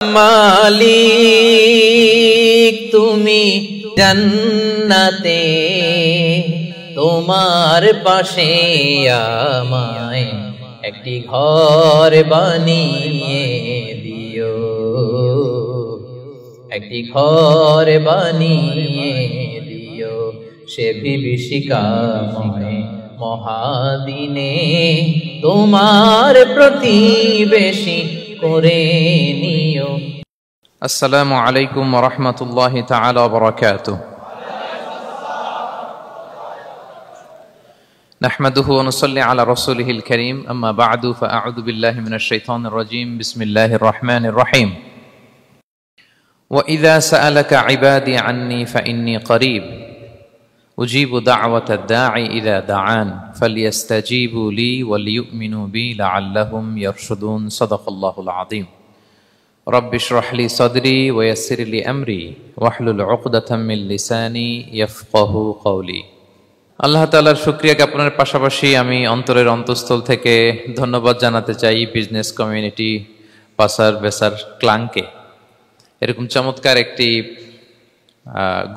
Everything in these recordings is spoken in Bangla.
মালিক তুমি জান্নাতে, তোমার পাশে আমায় একটি ঘর বানিয়ে দিও, একটি ঘর বানিয়ে দিও সে বিভীষিকাময় মহাদিনে, তোমার প্রতিবেশী করে নিও। আসসালামু আলাইকুম ওয়া রাহমাতুল্লাহি তাআলা ওয়া বারাকাতুহু। নাহমাদুহু ওয়া নুসাল্লি আলা রাসূলিহিল কারীম, আম্মা বা'দু, ফাআউযু বিল্লাহি মিনাশ শাইতানির রাজীম। বিসমিল্লাহির রাহমানির রাহিম। ওয়া ইযা সাআলাকা ইবাদি আন্নী ফাইন্নী করিব উজিবু দা'ওয়াতাদ দাঈ ইযা দাআন ফালইস্তাজিবু লি ওয়া লিয়ুমিনু বি লাআল্লাহুম ইয়ারশুদুন। সাদাকাল্লাহুল আযীম। রব্বি ইশরাহ লি সাদরি ওয়া ইয়াসসির লি আমরি ওয়াহলুল উকদাতাম মিন লিসানি ইয়াফকাহু কওলি। আল্লাহ তাআলার শুকরিয়া জ্ঞাপনের পাশাপাশি আমি অন্তরের অন্তঃস্থল থেকে ধন্যবাদ জানাতে চাই বিজনেস কমিউনিটি পাসার বেসার ক্লাংকে এরকম চমৎকার একটি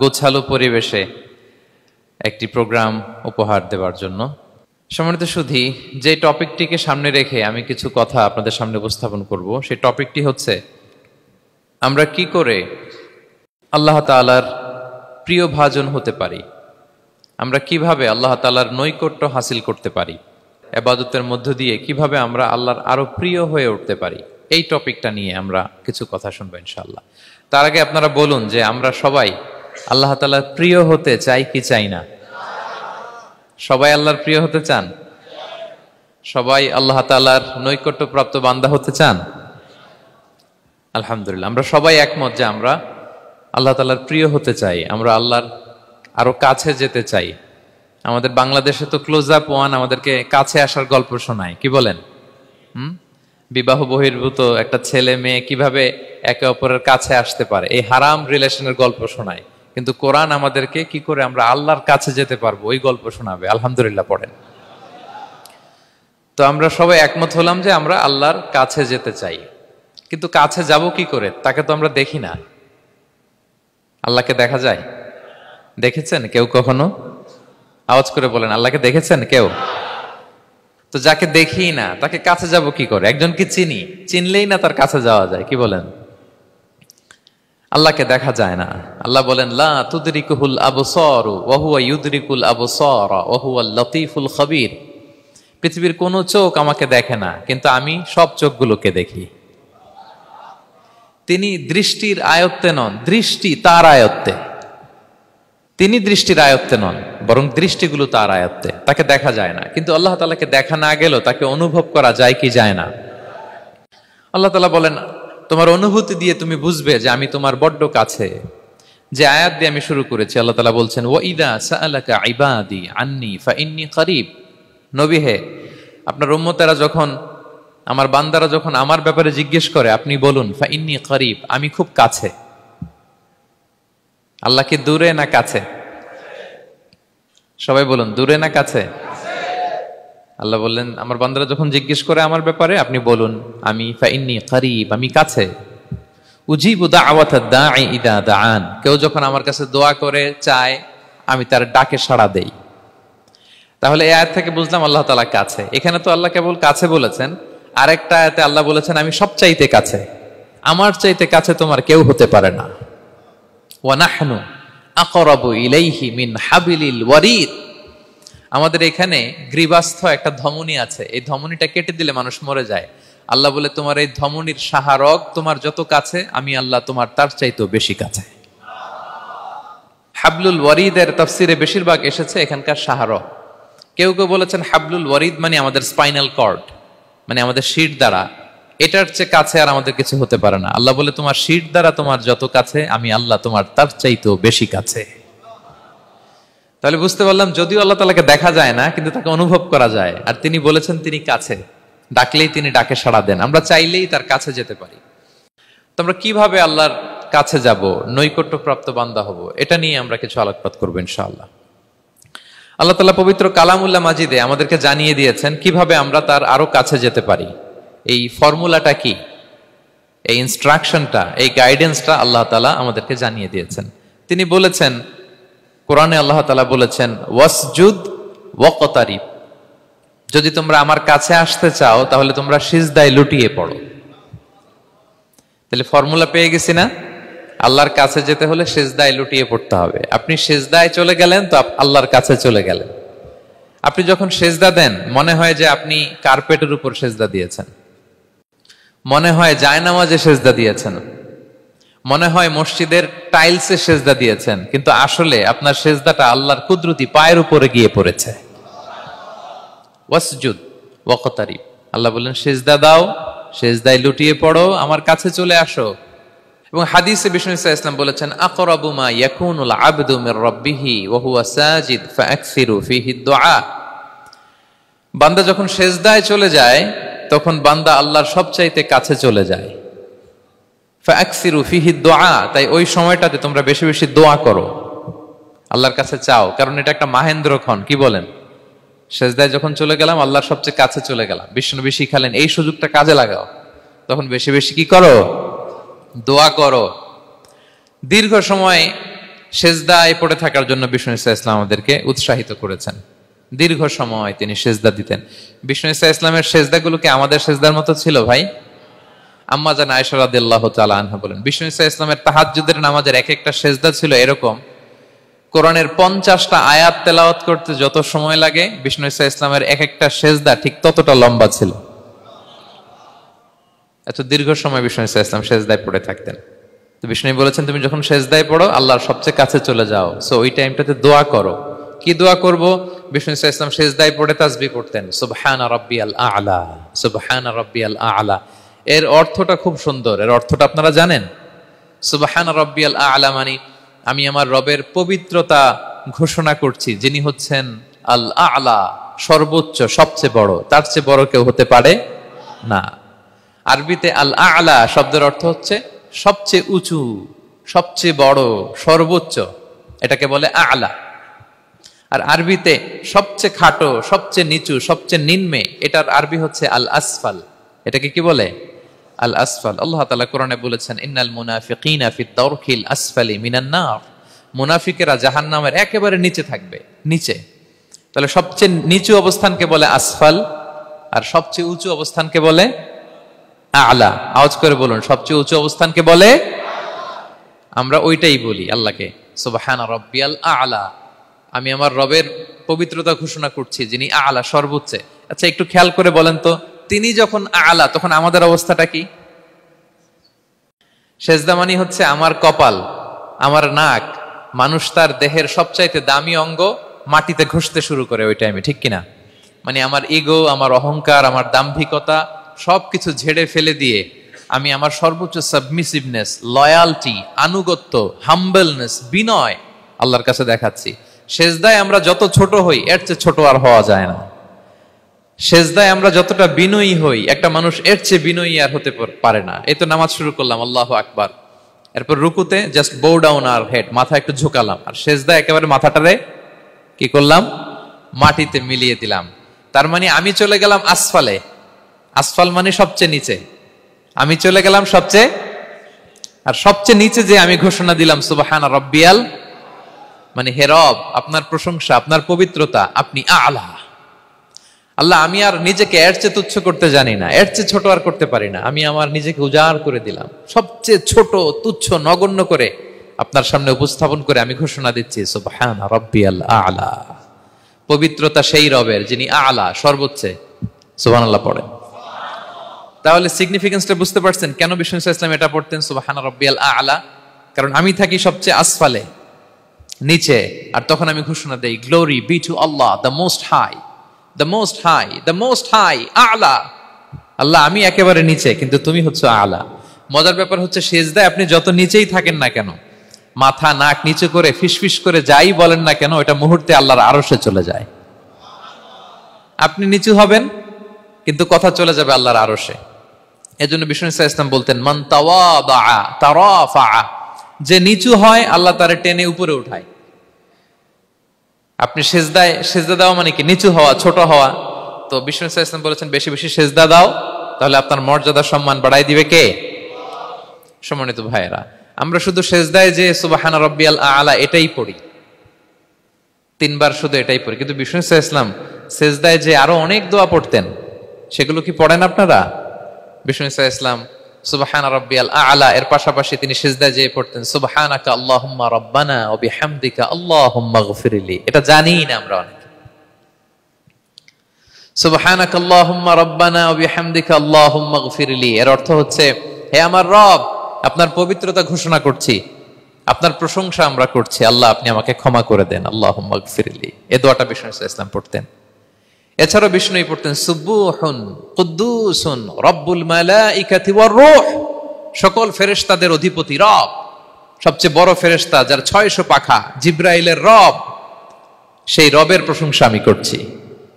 গোছালো পরিবেশে একটি প্রোগ্রাম উপহার দেওয়ার জন্য। সম্মানিত সুধী, যে টপিকটিকে সামনে রেখে আমি কিছু কথা আপনাদের সামনে উপস্থাপন করব, সেই টপিকটি হচ্ছে আমরা কি করে আল্লাহ তাআলার প্রিয় ভাজন হতে পারি, আমরা কিভাবে আল্লাহ তাআলার নৈকট্য হাসিল করতে পারি, ইবাদতের মধ্য দিয়ে কিভাবে আমরা আল্লাহর আরো প্রিয় হয়ে উঠতে পারি, এই টপিকটা নিয়ে আমরা কিছু কথা শুনবো ইনশাআল্লাহ। তার আগে আপনারা বলুন যে আমরা সবাই আল্লাহ তাআলার প্রিয় হতে চাই কি চাই না? সবাই আল্লাহর প্রিয় হতে চান? সবাই আল্লাহ তাআলার নৈকট্যপ্রাপ্ত বান্দা হতে চান? আলহামদুলিল্লাহ, আমরা সবাই একমত যে আমরা আল্লাহ তাআলার প্রিয় হতে চাই, আমরা আল্লাহর আরো কাছে যেতে চাই। আমাদের বাংলাদেশে তো ক্লোজ আপ ওয়ান আমাদেরকে কাছে আসার গল্প শোনায়, কি বলেন? বিবাহ বহির্ভূত একটা ছেলে মেয়ে কিভাবে একে অপরের কাছে আসতে পারে, এই হারাম রিলেশনের গল্প শোনায়। কিন্তু কোরআন আমাদেরকে কি করে আমরা আল্লাহর কাছে যেতে পারবো ওই গল্প শোনাবে। আলহামদুলিল্লাহ পড়েন। তো আমরা সবাই একমত হলাম যে আমরা আল্লাহর কাছে যেতে চাই, কিন্তু কাছে যাব কি করে? তাকে তো আমরা দেখি না। আল্লাহকে দেখা যায়? দেখেছেন কেউ কখনো? আওয়াজ করে বলেন, আল্লাহকে দেখেছেন কেউ? তো যাকে দেখি না তাকে কাছে যাব কি করে? একজনকে চিনি, চিনলেই না তার কাছে যাওয়া যায়, কি বলেন? আল্লাহকে দেখা যায় না। আল্লাহ বলেন লা তুদরিকুহুল আবসারু ওয়া হুয়া ইউদরিকুল আবসারা ওয়া হুয়াল লতীফুল খবীর। পৃথিবীর কোনো চোখ আমাকে দেখে না, কিন্তু আমি সব চোখগুলোকে দেখি। তিনি দৃষ্টির আয়ত্তে নন, দৃষ্টি তার আয়ত্তে। তিনি দৃষ্টির আয়ত্তে নন, বরং দৃষ্টিগুলো তার আয়ত্তে। তাকে দেখা যায় না, কিন্তু আল্লাহ তাআলাকে দেখা না গেলেও তাকে অনুভব করা যায় কি যায় না? আল্লাহ তাআলা বলেন তোমার অনুভূতি দিয়ে তুমি বুঝবে যে আমি তোমার বড্ড কাছে। যে আয়াত দিয়ে আমি শুরু করেছি, আল্লাহ তাআলা বলছেন ওয়া ইযা সাআলাকা ইবাদি আন্নী ফাইন্নী করিব। নবী হে, আপনার উম্মতেরা যখন, আমার বান্দারা যখন আমার ব্যাপারে জিজ্ঞেস করে, আপনি বলুন ফাইন্নী করিব, আমি খুব কাছে। আল্লাহ কি দূরে না কাছে? সবাই বলুন, দূরে না কাছে? আল্লাহ বললেন আমার বান্দারা যখন জিজ্ঞেস করে আমার ব্যাপারে, আপনি বলুন আমি ফাইন্নী করিব, আমি কাছে। উজিবু দাওয়াতাদ দাঈ ইযা দাআন, কেউ যখন আমার কাছে দোয়া করে চায়, আমি তার ডাকে সাড়া দেই। তাহলে এই আয়াত থেকে বুঝলাম আল্লাহ তাআলা কাছে। এখানে তো আল্লাহ কেবল কাছে বলেছেন, আরেকটা আয়াতে আল্লাহ বলেছেন আমি সবচাইতে কাছে, আমার চাইতে কাছে তোমার কেউ হতে পারে না। ওয়া নাহনু আকরাবু ইলাইহি মিন হাবিলিল ওয়ারিদ। আমাদের এখানে গ্রীবাস্থ একটা ধমনী আছে, এই ধমনীটা কেটে দিলে মানুষ মরে যায়। আল্লাহ বলে তোমার এই ধমনীর সাহারক তোমার যত কাছে, আমি আল্লাহ তোমার তার চাইতেও বেশি কাছে। হাবলুল ওয়ারিদের তাফসিরে বেশিরভাগ এসেছে এখানকার সাহারক। কেউ কেউ বলেছেন হাবলুল ওয়ারিদ মানে আমাদের স্পাইনাল কর্ড, মানে আমাদের শির দ্বারা। এটার চেয়ে কাছে আর আমাদের কিছু হতে পারে না। আল্লাহ বলে তোমার শির দ্বারা তোমার যত কাছে, আমি আল্লাহ তোমার তার চাইতেও বেশি কাছে। তাহলে বুঝতে পারলাম যদিও আল্লাহ তাআলাকে দেখা যায় না, কিন্তু তাকে অনুভব করা যায়। আর তিনি বলেছেন তিনি কাছে, ডাকলেই তিনি ডাকে সাড়া দেন, আমরা চাইলেই তার কাছে যেতে পারি। তো আমরা কিভাবে আল্লাহর কাছে যাব, নৈকট্যপ্রাপ্ত বান্দা হব, এটা নিয়ে আমরা কিছু আলোকপাত করবো ইনশাআল্লাহ। আল্লাহ তাআলা পবিত্র কালামুল্লাহ মাজিদে আমাদেরকে জানিয়ে দিয়েছেন কিভাবে আমরা তার আরো কাছে যেতে পারি। এই ফর্মুলাটা কি? এই ইনস্ট্রাকশনটা, এই গাইডেন্সটা আল্লাহ তাআলা আমাদেরকে জানিয়ে দিয়েছেন। তিনি বলেছেন, কোরআনে আল্লাহ তাআলা বলেছেন, ওয়াসজুদ ওয়াকতারিব, যদি তোমরা আমার কাছে আসতে চাও তাহলে তোমরা সিজদায় লুটিয়ে পড়ো। তাহলে ফর্মুলা পেয়ে গেছি না? আল্লাহর কাছে যেতে হলে সিজদায় লুটিয়ে পড়তে হবে। আপনি সিজদায় চলে গেলেন তো আল্লাহর কাছে চলে গেলেন। আপনি যখন সিজদা দেন মনে হয় যে আপনি কার্পেটের উপর সিজদা দিয়েছেন, মনে হয় জায়নামাজে সিজদা দিয়েছেন, মনে হয় মসজিদের টাইলসে সিজদা দিয়েছেন, কিন্তু আসলে আপনার সিজদাটা আল্লাহর কুদরতি পায়ের উপরে গিয়ে পড়েছে। ওয়াসজুদ ওয়াকতারিব, আল্লাহ বললেন সিজদা দাও, সিজদায় লুটিয়ে পড়ো, আমার কাছে চলে আসো। এবং হাদিসে বিষ্ণু ইসলাম বলেছেন, আকরাবু মা ইয়াকুনুল আবদু মির রাব্বিহি ওয়া হুয়া সাজিদ ফাআকসিরু ফীহি দুআ। বান্দা যখন সিজদায় চলে যায় তখন বান্দা আল্লাহর সবচাইতে কাছে চলে যায়। ফাআকসিরু ফীহি দুআ, তাই ওই সময়টাতে তোমরা বেশি বেশি দোয়া করো, আল্লাহর কাছে চাও, কারণ এটা একটা মাহেন্দ্রক্ষণ। কি বলেন? সিজদায় যখন চলে গেলাম আল্লাহর সবচেয়ে কাছে চলে গেলাম, বিষ্ণু শিখালেন এই সুযোগটা কাজে লাগাও, তখন বেশি বেশি কি করো? দোয়া করো। দীর্ঘ সময় সিজদায় পড়ে থাকার জন্য বিষ্ণু ইসলাম আমাদেরকে উৎসাহিত করেছেন। দীর্ঘ সময় তিনি সিজদা দিতেন। বিষ্ণু ইসলামের সিজদাগুলোকে আমাদের সিজদার মতো ছিল ভাই? আম্মা জান আয়েশা রাদিয়াল্লাহু তাআলা আনহা বলেন, বিষ্ণু ইসলামের তাহাজ্জুদের নামাজের এক একটা সিজদা ছিল এরকম, কোরআনের 50টা আয়াত তেলাওয়াত করতে যত সময় লাগে বিষ্ণু ইসলামের এক একটা সিজদা ঠিক ততটা লম্বা ছিল। এত দীর্ঘ সময় বিষ্ণু ইসলাম সিজদায় পড়ে থাকতেন। তো বিষ্ণু বলেছেন, তুমি যখন সিজদায় পড়ো আল্লাহর সবচেয়ে কাছে চলে যাও, সো ওই টাইমটাতে দোয়া করো। কি দোয়া করব? বিষ্ণু ইসলাম সিজদায় পড়ে তাসবিহ পড়তেন, সুবহানা রাব্বিয়াল আ'লা, সুবহানা রাব্বিয়াল আ'লা। এর অর্থটা খুব সুন্দর। এর অর্থটা আপনারা জানেন? সুবহানা রাব্বিয়াল আ'লা মানে আমি আমার রবের পবিত্রতা ঘোষণা করছি, যিনি হচ্ছেন আল আ'লা, সর্বোচ্চ, সবচেয়ে বড়, তার চেয়ে বড় কেউ হতে পারে না। আরবিতে আল আ'লা শব্দের অর্থ হচ্ছে সবচেয়ে উঁচু, সবচেয়ে বড়, সর্বোচ্চ, এটাকে বলে আ'লা। আর আরবিতে সবচেয়ে খাটো, সবচেয়ে নিচু, সবচেয়ে নিম্নে, এটার আরবি হচ্ছে আল আসফাল। এটাকে কি বলে? আল আসফাল। আল্লাহ তাআলা কোরআনে বলেছেন, ইন্নাল মুনাফিকিনা ফিদ দারকিল আসফালি মিনান নার, মুনাফিকেরা জাহান্নামের একেবারে নিচে থাকবে, নিচে। তাহলে সবচেয়ে নিচু অবস্থানকে বলে আসফাল, আর সবচেয়ে উঁচু অবস্থানকে বলে আ'লা। আওয়াজ করে বলুন, সবচেয়ে উঁচু অবস্থানকে বলে? আমরা ওইটাই বলি আল্লাহকে, সুবহানা রাব্বিয়াল আ'লা, আমি আমার রবের পবিত্রতা ঘোষণা করছি, যিনি আ'লা, সর্বোচ্চ। আচ্ছা, একটু খেয়াল করে বলেন তো, তিনি যখন আ'লা তখন আমাদের অবস্থাটা কি? সিজদা মানে হচ্ছে আমার কপাল, আমার নাক, মানুষ তার দেহের সবচাইতে দামি অঙ্গ মাটিতে ঘষতে শুরু করে ওই টাইমে, ঠিক কিনা? মানে আমার ইগো, আমার অহংকার, আমার দাম্ভিকতা সবকিছু ঝেড়ে ফেলে দিয়ে আমি আমার সর্বোচ্চ সাবমিসিভনেস, লয়ালটি, আনুগত্য, হাম্বলনেস, বিনয় আল্লাহর কাছে দেখাচ্ছি। সিজদায় আমরা যত ছোট হই এর চেয়ে ছোট আর হওয়া যায় না। সিজদায় আমরা যতটা বিনয়ী হই, একটা মানুষ এর চেয়ে বিনয়ী আর হতে পারে না। এই তো নামাজ শুরু করলাম, আল্লাহু আকবার, এরপর রুকুতে জাস্ট বো ডাউন আর হেড, মাথা একটু ঝুঁকালাম, আর সিজদায় একেবারে মাথাটারে কি করলাম? মাটিতে মিলিয়ে দিলাম। তার মানে আমি চলে গেলাম আসফালে। আসফাল মানে সবচেয়ে নিচে, আমি চলে গেলাম সবচেয়ে, আর সবচেয়ে নিচে যে আমি ঘোষণা দিলাম সুবহানা রাব্বিয়াল, মানে হে রব, আপনার প্রশংসা, আপনার পবিত্রতা, আপনি আ'লা। আল্লাহ, আমি আর নিজেকে এর চেয়ে তুচ্ছ করতে জানি না, এর চেয়ে ছোট আর করতে পারি না, আমি আমার নিজেকে উজাড় করে দিলাম, সবচেয়ে ছোট, তুচ্ছ, নগণ্য করে আপনার সামনে উপস্থাপন করে আমি ঘোষণা দিচ্ছি সুবহানা রাব্বিয়াল আ'লা। পবিত্রতা সেই রবের যিনি আ'লা, সর্বোচ্চ। সুবহানাল্লাহ পড়েন। তাহলে সিগনিফিকেন্সটা বুঝতে পারছেন কেন বিষ্ণু ইসলাম এটা পড়তেন, সুবহানা রাব্বিয়াল আ'লা? কারণ আমি থাকি সবচেয়ে আসফালে, নিচে, আর তখন আমি ঘোষণা দেই, গ্লোরি বি টু আল্লাহ, the most high, the most high, the most high, আ'লা। আল্লাহ, আমি একেবারে নিচে, কিন্তু তুমি হচ্ছে আ'লা। মজার ব্যাপার হচ্ছে, সিজদায় আপনি যত নিচেই থাকেন না কেন, মাথা নাক নিচে করে ফিসফিস করে যাই বলেন না কেন, এটা মুহূর্তে আল্লাহর আরশে চলে যায়। আপনি নিচু হবেন কিন্তু কথা চলে যাবে আল্লাহর আরশে। এজন্য বিষ্ণু ইসলাম বলতেন, মান তাওয়াদা তারাফা, যে নিচু হয় আল্লাহ তারে টেনে উপরে উঠায়। আপনি সিজদা দাও মানে কি? নিচু হওয়া, ছোট হওয়া। তো বিষ্ণু ইসলাম বলেছেন, বেশি বেশি সিজদা দাও, তাহলে আপনার মর্যাদা, সম্মান বাড়াই দিবে কে? সম্মানিত ভাইয়েরা, আমরা শুধু সেজদায় যে সুবহান রাব্বিয়াল আ'লা এটাই পড়ি, 3 বার শুধু এটাই পড়ি, কিন্তু বিষ্ণু সাল্লাল্লাহু আলাইহি ওয়াসাল্লাম সেজদায় যে আরো অনেক দোয়া পড়তেন, সেগুলো কি পড়েন আপনারা? বিষ্ণু সাল্লাল্লাহু আলাইহি ওয়াসাল্লাম সুবহান রাব্বিয়াল আ'লা এর পাশাপাশি তিনি সিজদায় যেয়ে পড়তেন সুবহানাকা আল্লাহুম্মা রাব্বানা ওয়া বিহামদিকা আল্লাহুম্মা গফিরলি। এটা জানি না আমরা অনেকে। সুবহানাকা আল্লাহুম্মা রাব্বানা ওয়া বিহামদিকা আল্লাহুম্মা গফিরলি এর অর্থ হচ্ছে, হে আমার রব, আপনার পবিত্রতা ঘোষণা করছি, আপনার প্রশংসা আমরা করছি, আল্লাহ আপনি আমাকে ক্ষমা করে দেন, আল্লাহুম্মা গফিরলি। এই দোয়াটা বিষ্ণু সাল্লাল্লাহু আলাইহি ওয়াসাল্লাম পড়তেন। এছাড়াও বিষ্ণুই পড়তেন সুবহুন কুদ্দুসুন রব্বুল মালাইকাতি ওয়ার রূহ, সকল ফেরেশতাদের অধিপতি রব, সবচেয়ে বড় ফেরেশতা যার 600 পাখা, জিবরাইলের রব, সেই রবের প্রশংসা আমি করছি।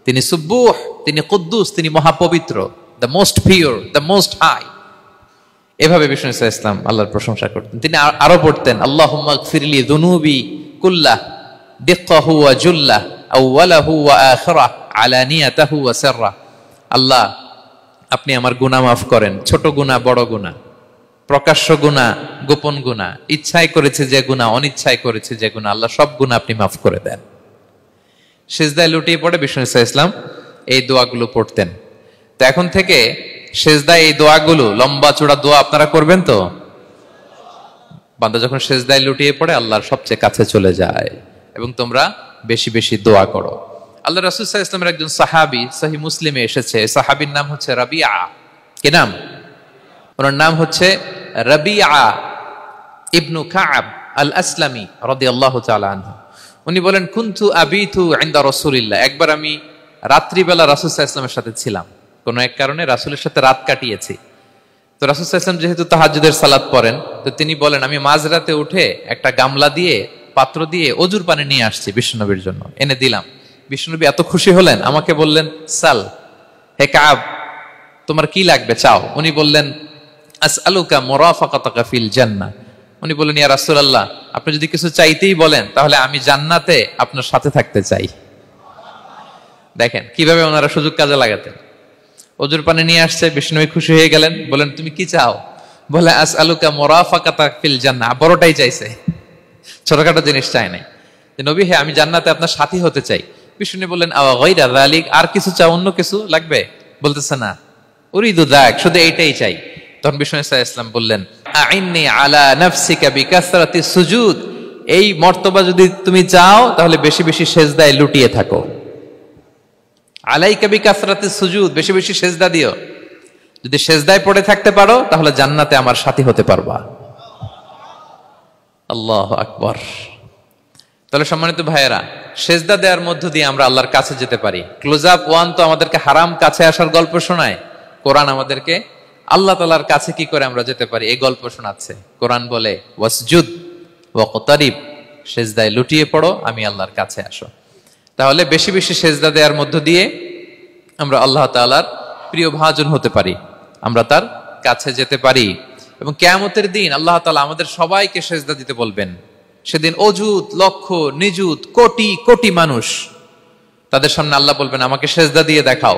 তিনি সুবহুহ, তিনি কুদ্দুস, তিনি মহাপবিত্র, the most pure, the most high. এভাবে বিষ্ণু সাল্লাল্লাহু আলাইহি ওয়াসাল্লাম আল্লাহর প্রশংসা করতেন। তিনি আরো পড়তেন আল্লাহুম্মা গফিরলি যুনুবি কুল্লাহ দিক্কাহু ওয়া জুল্লাহ আউওয়ালাহু ওয়া আখিরাহ আলানিয়াতাহু ওয়া সিররাহ। আল্লাহ আপনি আমার গুনাহ মাফ করেন, ছোট গুনাহ, বড় গুনাহ, প্রকাশ্য গুনাহ, গোপন গুনাহ, ইচ্ছায় করেছে যে গুনাহ, অনিচ্ছায় করেছে যে গুনাহ, আল্লাহ সব গুনাহ আপনি মাফ করে দেন। সিজদায় লুটিয়ে পড়ে বিষ্ণু সাল্লাল্লাহু আলাইহি ওয়াসাল্লাম এই দোয়াগুলো পড়তেন। তো এখন থেকে সিজদায় এই দোয়াগুলো, লম্বা চূড়া দোয়া আপনারা করবেন তো? বান্দা যখন সিজদায় লুটিয়ে পড়ে আল্লাহর সবচেয়ে কাছে চলে যায়, এবং তোমরা বেশি বেশি দোয়া করো। আল্লাহ রাসূল সাল্লাল্লাহু আলাইহি ওয়াসাল্লামের একজন সাহাবী, সহিহ মুসলিমে এসেছে, সাহাবীর নাম হচ্ছে রাবিআ। কি নাম? ওনার নাম হচ্ছে রাবিআ ইবনু কাব আল আসলামি রাদিয়াল্লাহু তাআলা আনহু। উনি বলেন কুনতু আবিতু ইনদা রাসূলিল্লাহ, একবার আমি রাত্রিবেলা রাসূল সাল্লাল্লাহু আলাইহি ওয়াসাল্লামের সাথে ছিলাম, কোন এক কারণে রাসূলের সাথে রাত কাটিয়েছি। তো রাসূল সাল্লাল্লাহু আলাইহি ওয়াসাল্লাম যেহেতু তাহাজ্জুদের সালাত পড়েন, তো তিনি বলেন আমি মাঝরাতে উঠে একটা গামলা দিয়ে, পাত্র দিয়ে অজুর পানি নিয়ে আসছি বিশ্বনবীর জন্য, এনে দিলাম। বিশ্বনবী এত খুশি হলেন, আমাকে বললেন সাল, হে কাব তোমার কি লাগবে চাও। উনি বললেন আসআলুকা মুরাফাকাতাকা ফিল জান্নাহ। উনি বললেন ইয়া রাসূলুল্লাহ, আপনি যদি কিছু চাইতেই বলেন তাহলে আমি জান্নাতে আপনার সাথে থাকতে চাই। দেখেন কিভাবে ওনারা সুযোগ কাজে লাগাতেন। অজুর পানি নিয়ে আসছে, বিষ্ণুবী খুশি হয়ে গেলেন, বলেন তুমি কি চাও? বলে আসআলুকা মুরাফাকাতাকা ফিল জান্নাহ, বড়টাই চাইছে, ছোটখাটো জিনিস চাই নাই। নবী হে আমি জান্নাতে আপনার সাথী হতে চাই। বিষ্ণু বললেন আওয়া গায়রা যালিক, আর কিছু চাও, অন্য কিছু লাগবে? বলতেছে না, উরিদু যাক, শুধু এইটাই চাই। তখন বিষ্ণু সাল্লাল্লাহু আলাইহি ওয়াসাল্লাম বললেন আইন্নি আলা নাফসিকা বিকাসরাতি সুজুদ, এই মর্তবা যদি তুমি চাও তাহলে বেশি বেশি সিজদায় লুটিয়ে থাকো। আলাইকা বিকাসরাতি সুজুদ, বেশি বেশি সিজদা দিও। যদি সিজদায় পড়ে থাকতে পারো তাহলে জান্নাতে আমার সাথী হতে পারবা। আল্লাহু আকবার। তাহলে সম্মানিত ভাইয়েরা, সিজদা দেওয়ার মধ্য দিয়ে আমরা আল্লাহর কাছে যেতে পারি। ক্লোজ আপ ওয়ান তো আমাদেরকে হারাম কাছে আসার গল্প শোনায়, কোরআন আমাদেরকে আল্লাহ তাআলার কাছে কি করে আমরা যেতে পারি এই গল্প শোনাচ্ছে। কোরআন বলে ওয়াসজুদ ওয়াকতারিব, সিজদায় লুটিয়ে পড়ো, আমি আল্লাহর কাছে আসো। তাহলে বেশি বেশি সিজদা দেওয়ার মধ্য দিয়ে আমরা আল্লাহ তাআলার প্রিয় ভাজন হতে পারি, আমরা তার কাছে যেতে পারি। এবং কিয়ামতের দিন আল্লাহ তাআলা আমাদের সবাইকে সিজদা দিতে বলবেন। সেদিন অযুত লক্ষ নিযুত কোটি কোটি মানুষ, তাদের সামনে আল্লাহ বলবেন আমাকে সিজদা দিয়ে দেখাও।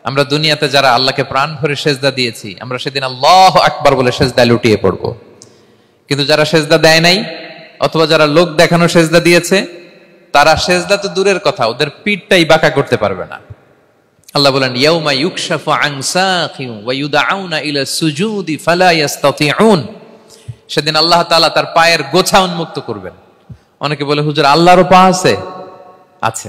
আমরা দুনিয়াতে যারা আল্লাহকে প্রাণ ভরে সিজদা দিয়েছি, আমরা সেদিন আল্লাহু আকবার বলে সিজদায় লুটিয়ে পড়ব। কিন্তু যারা সিজদা দেয় নাই, অথবা যারা লোক দেখানো সিজদা দিয়েছে, তারা সিজদা তো দূরের কথা, ওদের পিঠটাই বাঁকা করতে পারবে না। আল্লাহ বলেন ইয়াউমা ইউকশাফু আন সাকিন ওয়া ইউদআউনা ইলা সুজুদি ফালা ইস্তাতিউন, সেদিন আল্লাহ তাআলা তার পায়ের গোছা উন্মুক্ত করবেন। অনেকে বলে হুজুর আল্লাহরও পা আছে? আছে,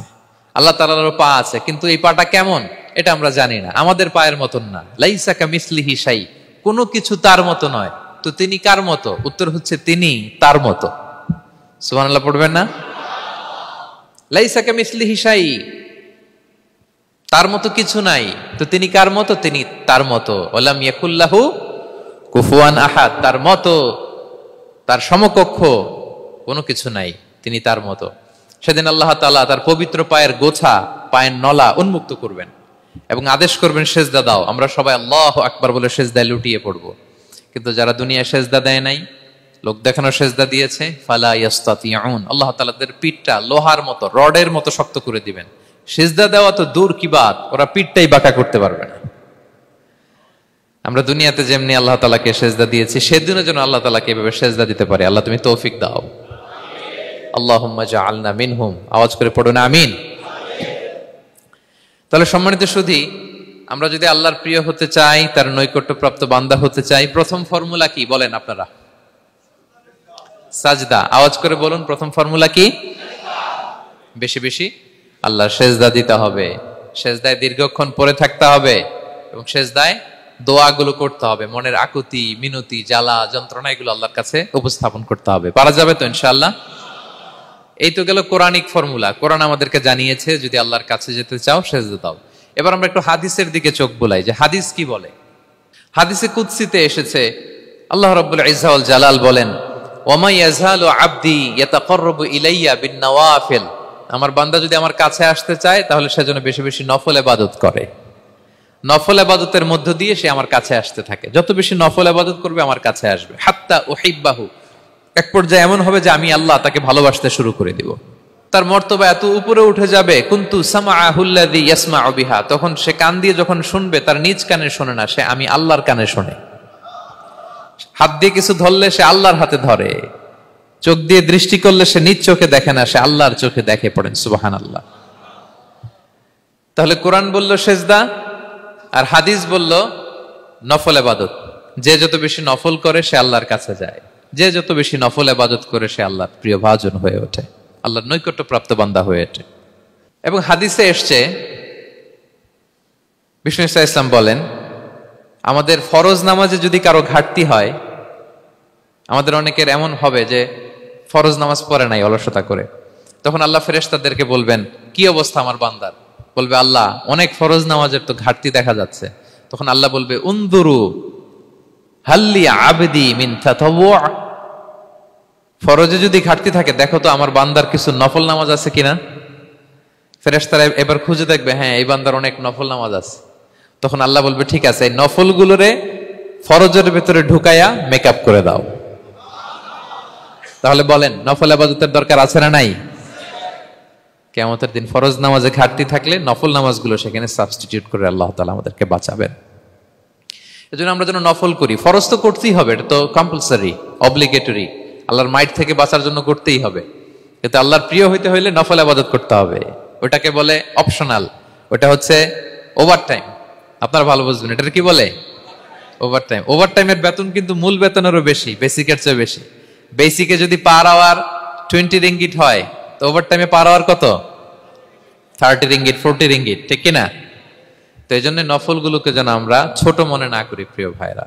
আল্লাহ তাআলারও পা আছে, কিন্তু এই পাটা কেমন এটা আমরা জানি না, আমাদের পায়ের মতন না। লাইসা কামিসলিহি শাই, কোনো কিছু তার মতো নয়। তো তিনি কার মতো? উত্তর হচ্ছে তিনি তার মতো। সুবহানাল্লাহ পড়বেন না? লাইসা কামিসলিহি শাই, তার মতো কিছু নাই। তো তিনি কার মতো? তিনি তার মতো। ওয়ালাম ইয়াকুল্লাহু কুফুয়ান আহাদ, তার মতো, তার সমকক্ষ কোনো কিছু নাই, তিনি তার মতো। সেদিন আল্লাহ তাআলা তার পবিত্র পায়ের গোছা, পায়ের নলা উন্মুক্ত করবেন এবং আদেশ করবেন সিজদা দাও। আমরা সবাই আল্লাহু আকবার বলে সিজদায় লুটিয়ে পড়ব। কিন্তু যারা দুনিয়ায় সিজদা দেয় নাই, লোক দেখানো সিজদা দিয়েছে, ফালা ইস্তাতিউন, আল্লাহ তাআলা তাদের পিঠটা লোহার মতো, রডের মতো শক্ত করে দিবেন। সিজদা দেওয়া তো দূর কি বাত, ওরা পিঠটাই বাঁকা করতে পারবে না। আমরা দুনিয়াতে যেমনি আল্লাহ তাআলাকে সেজদা দিয়েছি, সেদিনও যেন আল্লাহ তাআলাকে এভাবে সেজদা দিতে পারি। আল্লাহ তুমি তৌফিক দাও। আল্লাহুম্মা জাআলনা মিনহুম। আওয়াজ করে পড়ুন আমিন। তাহলে সম্মানিত সুধী, আমরা যদি আল্লাহর প্রিয় হতে চাই, তার নৈকট্যপ্রাপ্ত বান্দা হতে চাই, প্রথম ফর্মুলা কি বলেন আপনারা? সাজদা। আওয়াজ করে বলুন, প্রথম ফর্মুলা কি? বেশি বেশি আল্লাহর সেজদা দিতে হবে, সেজদায় দীর্ঘক্ষণ পড়ে থাকতে হবে এবং সেজদায় দোয়াগুলো করতে হবে, মনের আকুতি মিনতি জ্বালা যন্ত্রণা এগুলো আল্লাহর কাছে উপস্থাপন করতে হবে। পারা যাবে তো ইনশাআল্লাহ? এই তো গেল কোরআনিক ফর্মুলা। কোরআন আমাদেরকে জানিয়েছে যদি আল্লাহর কাছে যেতে চাও সেজদা দাও। এবার আমরা একটু হাদিসের দিকে চোখ বুলাই যে হাদিস কি বলে। হাদিসে কুদসিতে এসেছে, আল্লাহ রাব্বুল ইজ্জা ওয়াল জালাল বলেন, ওমা ইয়াজালু আবদি ইয়াতাকাররাবু ইলাইয়া বিন-নওয়াফিল। আমার বান্দা যদি আমার কাছে আসতে চায় তাহলে সে যেন বেশি বেশি নফল ইবাদত করে। নফল ইবাদতের মধ্য দিয়ে সে আমার কাছে আসতে থাকে। যত বেশি নফল ইবাদত করবে আমার কাছে আসবে। হাত্তা উহিব্বাহু, এক পর্যায়ে এমন হবে যে আমি আল্লাহ তাকে ভালোবাসতে শুরু করে দিব। তার মর্তবা এত উপরে উঠে যাবে, কুনতু সামাআহুল্লাযী ইয়াসমাউ বিহা, তখন সে কান দিয়ে যখন শুনবে তার নিজ কানে শোনে না, সে আমি আল্লাহর কানে শোনে। হাত দিয়ে কিছু ধরলে সে আল্লাহর হাতে ধরে, চোখ দিয়ে দৃষ্টি করলে সে নিজ চোখে দেখে না, সে আল্লাহর চোখে দেখে। পড়েন সুবহানাল্লাহ। তাহলে কোরআন বলল সেজদা আর হাদিস বলল নফল ইবাদত। যে যত বেশি নফল করে সে আল্লাহর কাছে যায়, যে যত বেশি নফল ইবাদত করে সে আল্লাহর প্রিয় ভাজন হয়ে ওঠে, আল্লাহর নৈকট্যপ্রাপ্ত বান্দা হয়ে ওঠে। এবং হাদিসে এসছে, বিষ্ণু ইসা ইসলাম বলেন, আমাদের ফরজ নামাজে যদি কারো ঘাটতি হয়, আমাদের অনেকের এমন হবে যে ফরজ নামাজ পড়ে নাই অলসতা করে, তখন আল্লাহ ফেরেশতাদেরকে বলবেন কি অবস্থা আমার বান্দার? বলবে আল্লাহ অনেক ফরজ নামাজের তো ঘাটতি দেখা যাচ্ছে। তখন আল্লাহ বলবে উনদুরু হাল্লি আবদি মিন তাতাওয়ু, ফরজে যদি ঘাটতি থাকে দেখো তো আমার বান্দার কিছু নফল নামাজ আছে কিনা। ফেরেশতারা এবার খুঁজে দেখবে, হ্যাঁ এই বান্দার অনেক নফল নামাজ আছে। তখন আল্লাহ বলবে ঠিক আছে, এই নফলগুলোরে ফরজের ভেতরে ঢুকায়া মেকআপ করে দাও। তাহলে বলেন নফল ইবাদতের দরকার আছে না নাই? কিয়ামতের দিন ফরজ নামাজে ঘাটতি থাকলে নফল নামাজগুলো সেখানে সাবস্টিটিউট করে আল্লাহ তাআলা আমাদেরকে বাঁচাবেন। এজন্য আমরা যেন নফল করি। ফরজ তো করতেই হবে, এটা তো কম্পালসারি, অব্লিগেটরি, আল্লাহর মাইট থেকে বাঁচার জন্য করতেই হবে। কিন্তু আল্লাহর প্রিয় হইতে হইলে নফল ইবাদত করতে হবে। ওটাকে বলে অপশনাল, ওটা হচ্ছে ওভারটাইম। আপনারা ভালো বুঝবেন, এটা কি বলে? ওভারটাইম। ওভারটাইমের বেতন কিন্তু মূল বেতনেরও বেশি, বেসিকের চেয়ে বেশি। বেসিকে যদি পার আওয়ার 20 রিঙ্গিট হয়, তো ওভারটাইমে পার আওয়ার কত? 30 রিঙ্গিট, 40 রিঙ্গিট, ঠিক কিনা? তো এই জন্য নফলগুলোকে যেন আমরা ছোট মনে না করি প্রিয় ভাইরা।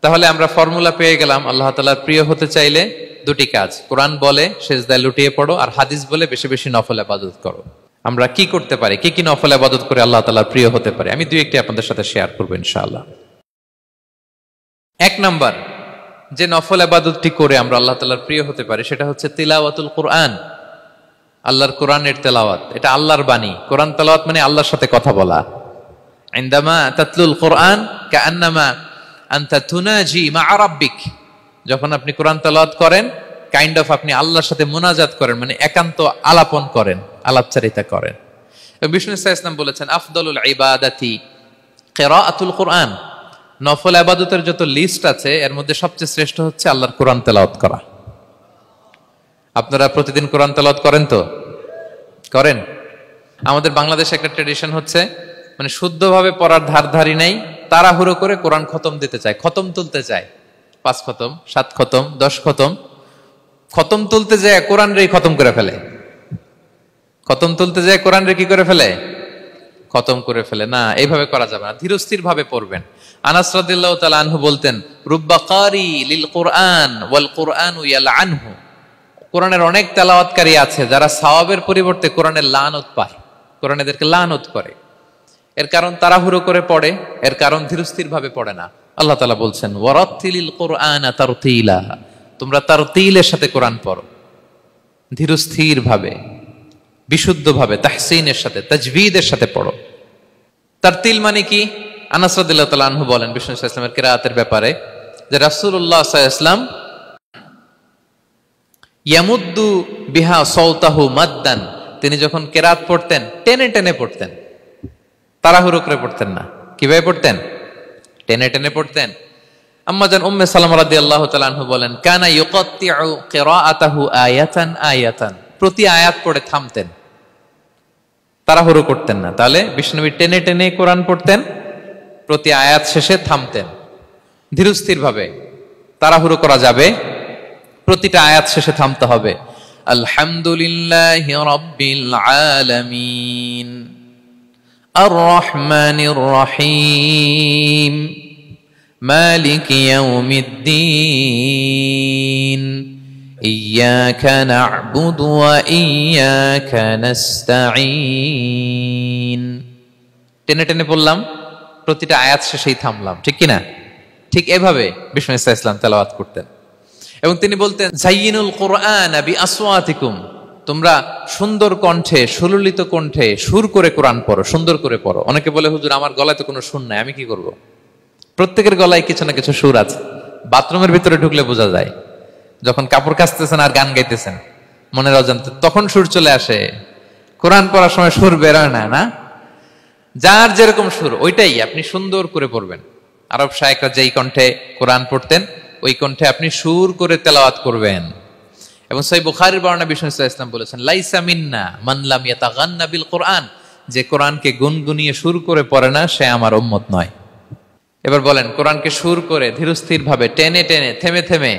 তাহলে আমরা ফর্মুলা পেয়ে গেলাম, আল্লাহ তাআলার প্রিয় হতে চাইলে দুটি কাজ, কোরআন বলে সেজদায় লুটিয়ে পড়ো, আর হাদিস বলে বেশি বেশি নফল ইবাদত করো। আমরা কি করতে পারি, কি কি নফল ইবাদত করে আল্লাহ তাআলার প্রিয় হতে পারি, আমি দুই একটি আপনাদের সাথে শেয়ার করবো ইনশাআল্লাহ। এক নাম্বার যে নফল ইবাদতটি করে আমরা আল্লাহ তাআলার প্রিয় হতে পারি সেটা হচ্ছে তিলাওয়াতুল কোরআন, আল্লাহর কোরআনের তেলাওয়াত। এটা আল্লাহর বাণী। কোরআন তেলাওয়াত মানে আল্লাহর সাথে কথা বলা। ইনদামা তাতলুল কোরআন কাআন্নামা আনতা তুনাজি মা রাব্বিক, যখন আপনি কোরআন তেলাওয়াত করেন কাইন্ড অফ আপনি আল্লাহর সাথে মুনাজাত করেন, মানে একান্ত আলাপন করেন, আলাপচারিতা করেন। এবং বিষ্ণু ইসলাম বলেছেন আফদলুল ইবাদাতি কিরাআতুল কোরআন, নফল ইবাদতের যত লিস্ট আছে এর মধ্যে সবচেয়ে শ্রেষ্ঠ হচ্ছে আল্লাহর কোরআন তেলাওয়াত করা। আপনারা প্রতিদিন কোরআন তেলাওয়াত করেন তো? করেন? আমাদের বাংলাদেশে একটা ট্র্যাডিশন হচ্ছে, মানে শুদ্ধভাবে পড়ার ধারধারি নেই, তাড়াহুড়ো করে কোরআন খতম দিতে চায়, খতম তুলতে চায়। 5 খতম, 7 খতম, 10 খতম। খতম তুলতে যায় কোরআন রে খতম করে ফেলে। খতম তুলতে যায় কোরআন রে কি করে ফেলে? খতম করে ফেলে। না, এইভাবে করা যাবে না, ধীরস্থির ভাবে পড়বেন। আনাস রাদিয়াল্লাহু তাআলা আনহু বলতেন, রুব্বা কারি লিল কোরআন ওয়াল কোরআনু ইয়ালআনহু, কোরআনের অনেক তেলাওয়াতকারী আছে যারা সওয়াবের পরিবর্তে কোরআনের লানত পায়, কোরআন এদেরকে লানত করে। এর কারণ তাড়াহুড়ো করে পড়ে, এর কারণ ধীরস্থির ভাবে পড়ে না। আল্লাহ তাআলা বলছেন ওয়ারাত্তিলিল কোরআনা তারতিলা, তোমরা তারতিলের সাথে কোরআন পড়ো, ধীরস্থির ভাবে, বিশুদ্ধ ভাবে, তাহসিনের সাথে, তাজবিদের সাথে পড়ো। তারতিল মানে কি? আনাস রাদিয়াল্লাহু তাআলা আনহু বলেন বিষ্ণু সাল্লাল্লাহু আলাইহি ওয়াসাল্লামের কিরাআতের ব্যাপারে যে রাসূলুল্লাহ সাল্লাল্লাহু আলাইহি ওয়াসাল্লাম ইয়ামুদ্দু বিহা সাওতাহু মাদ্দান, তিনি যখন কিরাআত পড়তেন টেনে টেনে পড়তেন, তাড়াহুড়ো করে পড়তেন না। কিভাবে পড়তেন? টেনে টেনে পড়তেন। আম্মা জান উম্মে সালামা রাদিয়াল্লাহু তাআলা আনহা বলেন, কানা ইউকাত্তিউ কিরাআতাহু আয়াতান আয়াতান, প্রতি আয়াত পড়ে থামতেন, তাড়াহুড়ো করতেন না। তাহলে বিশ্বনবী টেনে টেনে কোরআন পড়তেন, প্রতি আয়াত শেষে থামতেন, ধীরস্থির ভাবে। তাড়াহুড়ো করা যাবে, প্রতিটা আয়াত শেষে থামতে হবে। আলহামদুলিল্লাহি রাব্বিল আলামিন আর রহমানির রহিম মালিকি ইয়াউমিদ্দিন ইয়্যাকা না'বুদু ওয়া ইয়্যাকা নাস্তাঈন। টেনে টেনে বললাম, প্রতিটা আয়াত শেষেই থামলাম, ঠিক কিনা? ঠিক এভাবে বিষ্ণু ইসা ইসলাম তেলাওয়াত করতেন। এবং তিনি বলতেন, জাইয়িনুল কুরআন বিআসওয়াতিকুম, তোমরা সুন্দর কণ্ঠে, সুললিত কণ্ঠে সুর করে কোরআন পড়ো, সুন্দর করে পড়ো। অনেকে বলে, হুজুর আমার গলায় তো কোনো সুর নাই, আমি কি করব? প্রত্যেকের গলায় কিছু না কিছু সুর আছে। বাথরুমের ভিতরে ঢুকলে বোঝা যায়, যখন কাপড় কাচতেছেন আর গান গাইতেছেন মনের অজান্তে, তখন সুর চলে আসে। কোরআন পড়ার সময় সুর বেরোয় না, না? যার যেরকম সুর ওইটাই আপনি সুন্দর করে পড়বেন। আরব শায়েখরা যেই কণ্ঠে কোরআন পড়তেন, ওই কণ্ঠে আপনি সুর করে তেলাওয়াত করবেন। এবং সহিহ বুখারীর বর্ণনা বিষ্ণু ইসলাম বলেছেন, লাইসা মিন্না মান লাম ইয়াতাগান্না বিল কোরআন, যে কোরআনকে গুনগুনিয়ে সুর করে পড়ে না সে আমার উম্মত নয়। এবার বলেন, কোরআনকে সুর করে ধীরস্থির ভাবে টেনে টেনে থেমে থেমে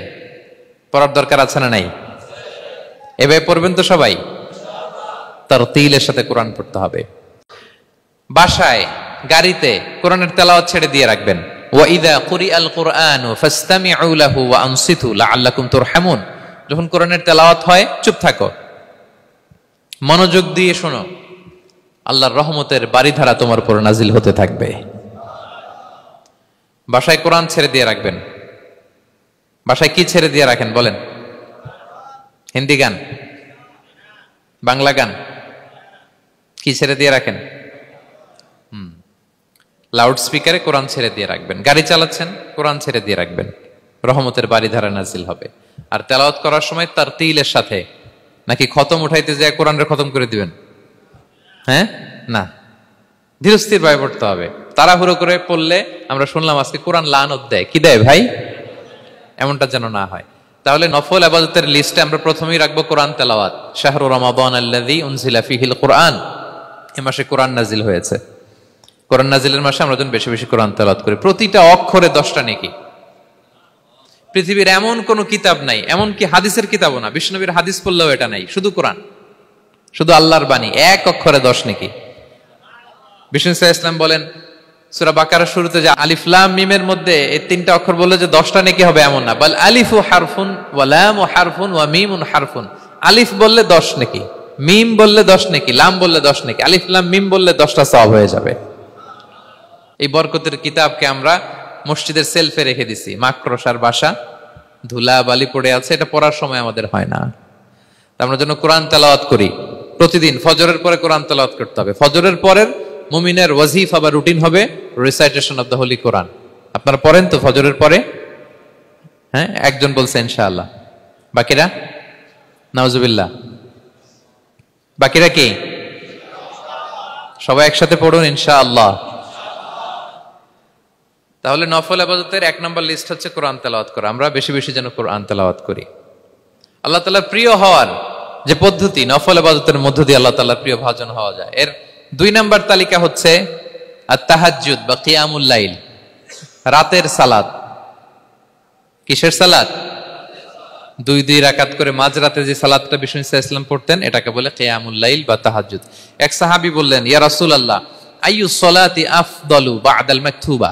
পড়ার দরকার আছে না নাই? এভাবে পড়বেন তো সবাই? তারতিলের সাথে কোরআন পড়তে হবে। বাসায়, গাড়িতে কোরআনের তেলাওয়াত ছেড়ে দিয়ে রাখবেন। ওয়া ইযা কুরিআল কুরআনু ফাসতামিউ লাহু ওয়া আনসিতু লাআল্লাকুম তুরহামুন, যখন কোরআনের তেলাওয়াত হয় চুপ থাকো, মনোযোগ দিয়ে শোনো, আল্লাহর রহমতের বারিধারা তোমার উপর নাজিল হতে থাকবে। বাসায় কোরআন ছেড়ে দিয়ে রাখবেন। বাসায় কি ছেড়ে দিয়ে রাখেন বলেন? হিন্দি গান, বাংলা গান, কি ছেড়ে দিয়ে রাখেন? লাউড স্পিকারে কোরআন ছেড়ে দিয়ে রাখবেন। গাড়ি চালাচ্ছেন, কোরআন ছেড়ে দিয়ে রাখবেন, রহমতের বারিধারা নাজিল হবে। আর তেলাওয়াত করার সময় তারতিলের সাথে, নাকি খতম উঠাইতে যায় কোরআনের খতম করে দিবেন? হ্যাঁ, না, ধীরস্থির ভাবে পড়তে হবে। তাড়াহুড়ো করে পড়লে আমরা শুনলাম আজকে কোরআন লানত দেয়। কি দেয় ভাই? এমনটা যেন না হয়। তাহলে নফল ইবাদতের লিস্টে আমরা প্রথমেই রাখবো কোরআন তেলাওয়াত। শাহরু রমাদান আল্লাযী উনজিলা ফীহিল কুরআন, এই মাসে কোরআন নাজিল হয়েছে। কোরআন নাজিলের মাসে আমরা যেন বেশি বেশি কোরআন তেলাওয়াত করি। প্রতিটা অক্ষরে 10টা নেকি। পৃথিবীর এমন কোন কিতাব নাই, এমন কি হাদিসের কিতাবও না, বিশ্বনবীর হাদিস পড়লেও এটা নাই, শুধু কোরআন, শুধু আল্লাহর বাণী, এক অক্ষরে 10 নেকি। বিষ্ণু ইসলাম বলেন সূরা বাকারার শুরুতে যে আলিফ লাম মিমের মধ্যে এই 3টা অক্ষর বললে যে 10টা নেকি হবে এমন না, বল আলিফু হারফুন ওয়া লামু হারফুন ওয়া মিমুন হারফুন। আলিফ বললে 10 নেকি, মিম বললে 10 নেকি, লাম বললে 10 নেকি, আলিফ লাম মিম বললে 10টা সওয়াব হয়ে যাবে। এই বরকতের কিতাবকে আমরা মসজিদের সেলফে রেখে দিছি। মাকড়সার বাসা, ধুলা বালি পড়ে আছে, এটা পড়ার সময় আমাদের হয় না। আমরা যেন কোরআন তেলাওয়াত করি প্রতিদিন। ফজরের পরে কোরআন তেলাওয়াত করতে হবে। ফজরের পরের মুমিনের ওয়াজিফা বা রুটিন হবে রিসাইটেশন অফ দ্য হোলি কোরআন। আপনারা পড়েন তো ফজরের পরে? হ্যাঁ, একজন বলছে ইনশাআল্লাহ, বাকিরা নাউজুবিল্লাহ। বাকিরা কি? সবাই একসাথে পড়ুন ইনশাআল্লাহ। তাহলে নফল ইবাদতের 1 নম্বর লিস্ট হচ্ছে কোরআন তেলাওয়াত করা। আমরা বেশি বেশি যেন কোরআন তেলাওয়াত করি। আল্লাহ তাআলার প্রিয় হওয়ার যে পদ্ধতি, নফল ইবাদতের মধ্য দিয়ে আল্লাহ তাআলার প্রিয় ভাজন হওয়া যায়। এর 2 নম্বর তালিকা হচ্ছে আত-তাহাজ্জুদ বা কিয়ামুল লাইল, রাতের সালাত। কিসের সালাত? 2 রাকাত করে মাঝরাতে যে সালাতটা বিষ্ণু ইসলাম পড়তেন, এটাকে বলে কিয়ামুল লাইল বা তাহাজ্জুদ। এক সাহাবী বললেন, ইয়া রাসূলুল্লাহ, আইয়ুস সালাতি আফদালু বা'দাল মাকতুবা,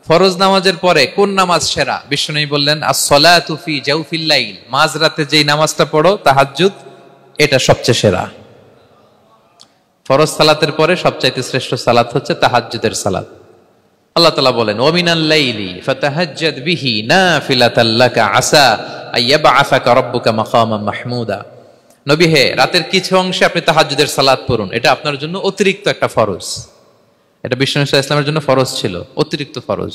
ফরজ নামাজের পরে কোন নামাজ সেরা? বিষ্ণু বললেন, আস-সালাতু ফি জাওফিল লাইল, মাঝরাতে যেই নামাজটা পড়ো তাহাজ্জুদ, এটা সবচেয়ে সেরা। ফরজ সালাতের পরে সবচাইতে শ্রেষ্ঠ সালাত হচ্ছে তাহাজ্জুদের সালাত। আল্লাহ তাআলা বলেন, ওয়া মিনাল লাইলি ফাতাহাজ্জাদ বিহি নাফিলাতাল লাকা আসা আইয়াবআসাকা রাব্বুকা মাকামান মাহমুদা। নবী হে, রাতের কিছু অংশে আপনি তাহাজ্জুদের সালাত পড়ুন, এটা আপনার জন্য অতিরিক্ত একটা ফরজ। এটা বিষ্ণু ইসলামের জন্য ফরজ ছিল, অতিরিক্ত ফরজ,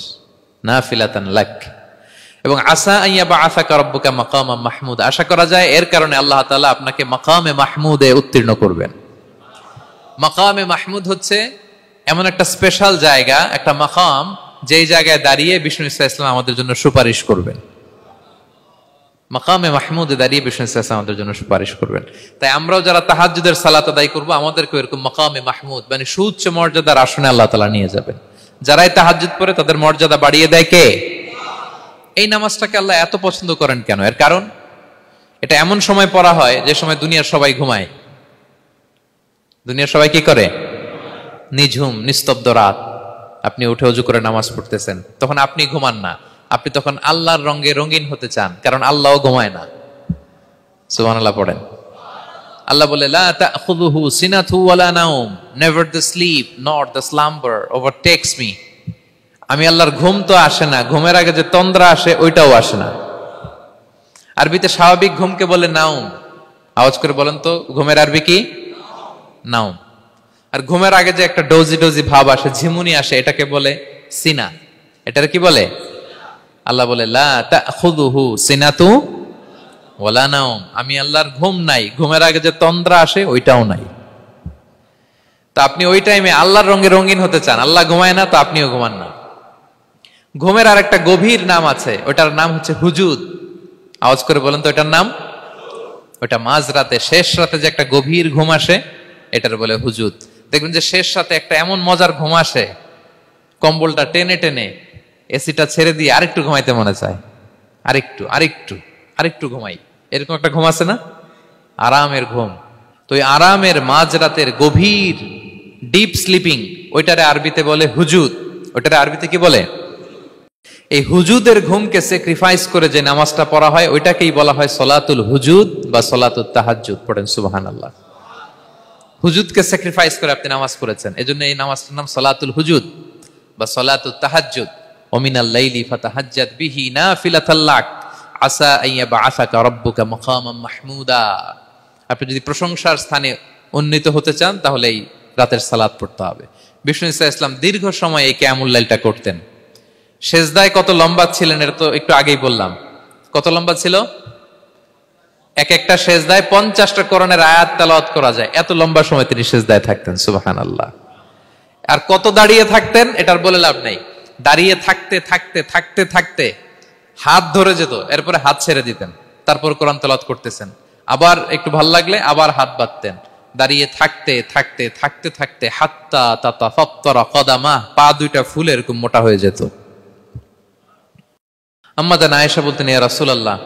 নাফিলাতান লাক। এবং আসা আইয়াবআসাকা রাব্বুকা মাকামান মাহমুদা, আশা করা যায় এর কারণে আল্লাহ তাআলা আপনাকে মাকামে মাহমুদে উত্তীর্ণ করবেন। মাকামে মাহমুদ হচ্ছে এমন একটা স্পেশাল জায়গা, একটা মাকাম, যেই জায়গায় দাঁড়িয়ে বিষ্ণু ইসা ইসলাম আমাদের জন্য সুপারিশ করবেন। মাকামে মাহমুদে দাঁড়িয়ে বিষ্ণু ইসা ইসলাম আমাদের জন্য সুপারিশ করবেন। তাই আমরাও যারা তাহাজ্জুদের সালাত আদায় করবো, আমাদেরকে এরকম মাকামে মাহমুদ মানে সুউচ্চ মর্যাদার আসনে আল্লাহ তাআলা নিয়ে যাবেন। যারাই তাহাজ্জুদ পড়ে তাদের মর্যাদা বাড়িয়ে দেয় কে? এই নামাজটাকে আল্লাহ এত পছন্দ করেন কেন? এর কারণ, এটা এমন সময় পড়া হয় যে সময় দুনিয়ার সবাই ঘুমায়। দুনিয়ার সবাই কি করে? নিঝুম নিস্তব্ধ রাত, আপনি উঠে ওযু করে নামাজ পড়তেছেন, তখন আপনি ঘুমান না, আপনি তখন আল্লাহর রঙে রঙিন হতে চান, কারণ আল্লাহও ঘুমায় না। সুবহানাল্লাহ পড়েন। আল্লাহ বলে, লা তাখুযুহু সিনাতু ওয়ালা নাওম, never the sleep nor the slumber overtakes me. আমি আল্লাহর ঘুম তো আসে না, ঘুমের আগে যে তন্দ্রা আসে ওইটাও আসে না। আরবিতে স্বাভাবিক ঘুমকে বলে নাওম। আওয়াজ করে বলেন তো, ঘুমের আরবি কি? নাওম। আর ঘুমের আগে যে একটা ডোজি ডোজি ভাব আসে, ঝিমুনি আসে, এটাকে বলে সিনা। এটার কি বলে? আল্লাহ বলে, লা তাখুযুহু সিনাতু ওয়ালা নাওম, আমি আল্লাহর ঘুম নাই, ঘুমের আগে যে তন্দ্রা আসে ওইটাও নাই। তো আপনি ওই টাইমে আল্লাহর রঙে রঙিন হতে চান, আল্লাহ ঘুমায় না, তো আপনিও ঘুমান না। ঘুমের আর একটা গভীর নাম আছে, ওটার নাম হচ্ছে হুজুদ। আওয়াজ করে বলেন তো, এটার নাম? ওটা মাঝরাতে, শেষ রাতে যে একটা গভীর ঘুম আসে, এটার বলে হুজুদ। দেখবেন যে শেষ রাতে একটা এমন মজার ঘুম আসে, কম্বলটা টেনে টেনে এসিটা ছেড়ে দিয়ে আরেকটু ঘুমাইতে মনে চায়, আরেকটু আরেকটু আরেকটু ঘুমাই, এরকম একটা ঘুম আছে না? আরামের ঘুম। তো এই আরামের মাঝরাতের গভীর ডিপ স্লিপিং, ওইটারে আরবিতে বলে হুজুদ। ওইটারে আরবিতে কি বলে? এই হুজুদের ঘুমকে স্যাক্রিফাইস করে যে নামাজটা পড়া হয়, ওইটাকেই বলা হয় সলাতুল হুজুদ বা সলাতুত তাহাজ্জুদ। পড়েন সুবহানাল্লাহ। হুজুদকে স্যাক্রিফাইস করে আপনি নামাজ পড়েছেন, এজন্য এই নামাজটার নাম সলাতুল হুজুদ বা সলাতুত তাহাজ্জুদ। ওয়া মিনাল লাইলি ফাতাহাজ্জাদ বিহি নাফিলাতাল লাক আসা আইয়া বাআসাকা রাব্বুকা মাকামান মাহমুদা। আপনি যদি প্রশংসার স্থানে উন্নীত হতে চান, তাহলে এই রাতের সালাত পড়তে হবে। বিষ্ণু ইসা ইসলাম দীর্ঘ সময় এই কিয়ামুল লাইলটা করতেন। সেজদায় কত লম্বা ছিলেন এটা তো একটু আগেই বললাম। কত লম্বা ছিল? এক একটা সেজদায় 50টা কোরআনের আয়াত তেলাওয়াত করা যায়, এত লম্বা সময় তিনি সেজদায় থাকতেন। সুবহানাল্লাহ। আর কত দাঁড়িয়ে থাকতেন এটার বলে লাভ নাই। দাঁড়িয়ে থাকতে থাকতে থাকতে থাকতে হাত ধরে যেত, এরপরে হাত ছেড়ে দিতেন, তারপর কোরআন তেলাওয়াত করতেছেন। আবার একটু ভাল লাগলে আবার হাত বাঁধতেন। দাঁড়িয়ে থাকতে থাকতে থাকতে থাকতে হাত্তা তাতাফাত্তারা কদামা, পা দুইটা ফুলে এরকম মোটা হয়ে যেত। আম্মা জান আয়েশা বলতেন, ইয়া রাসূলুল্লাহ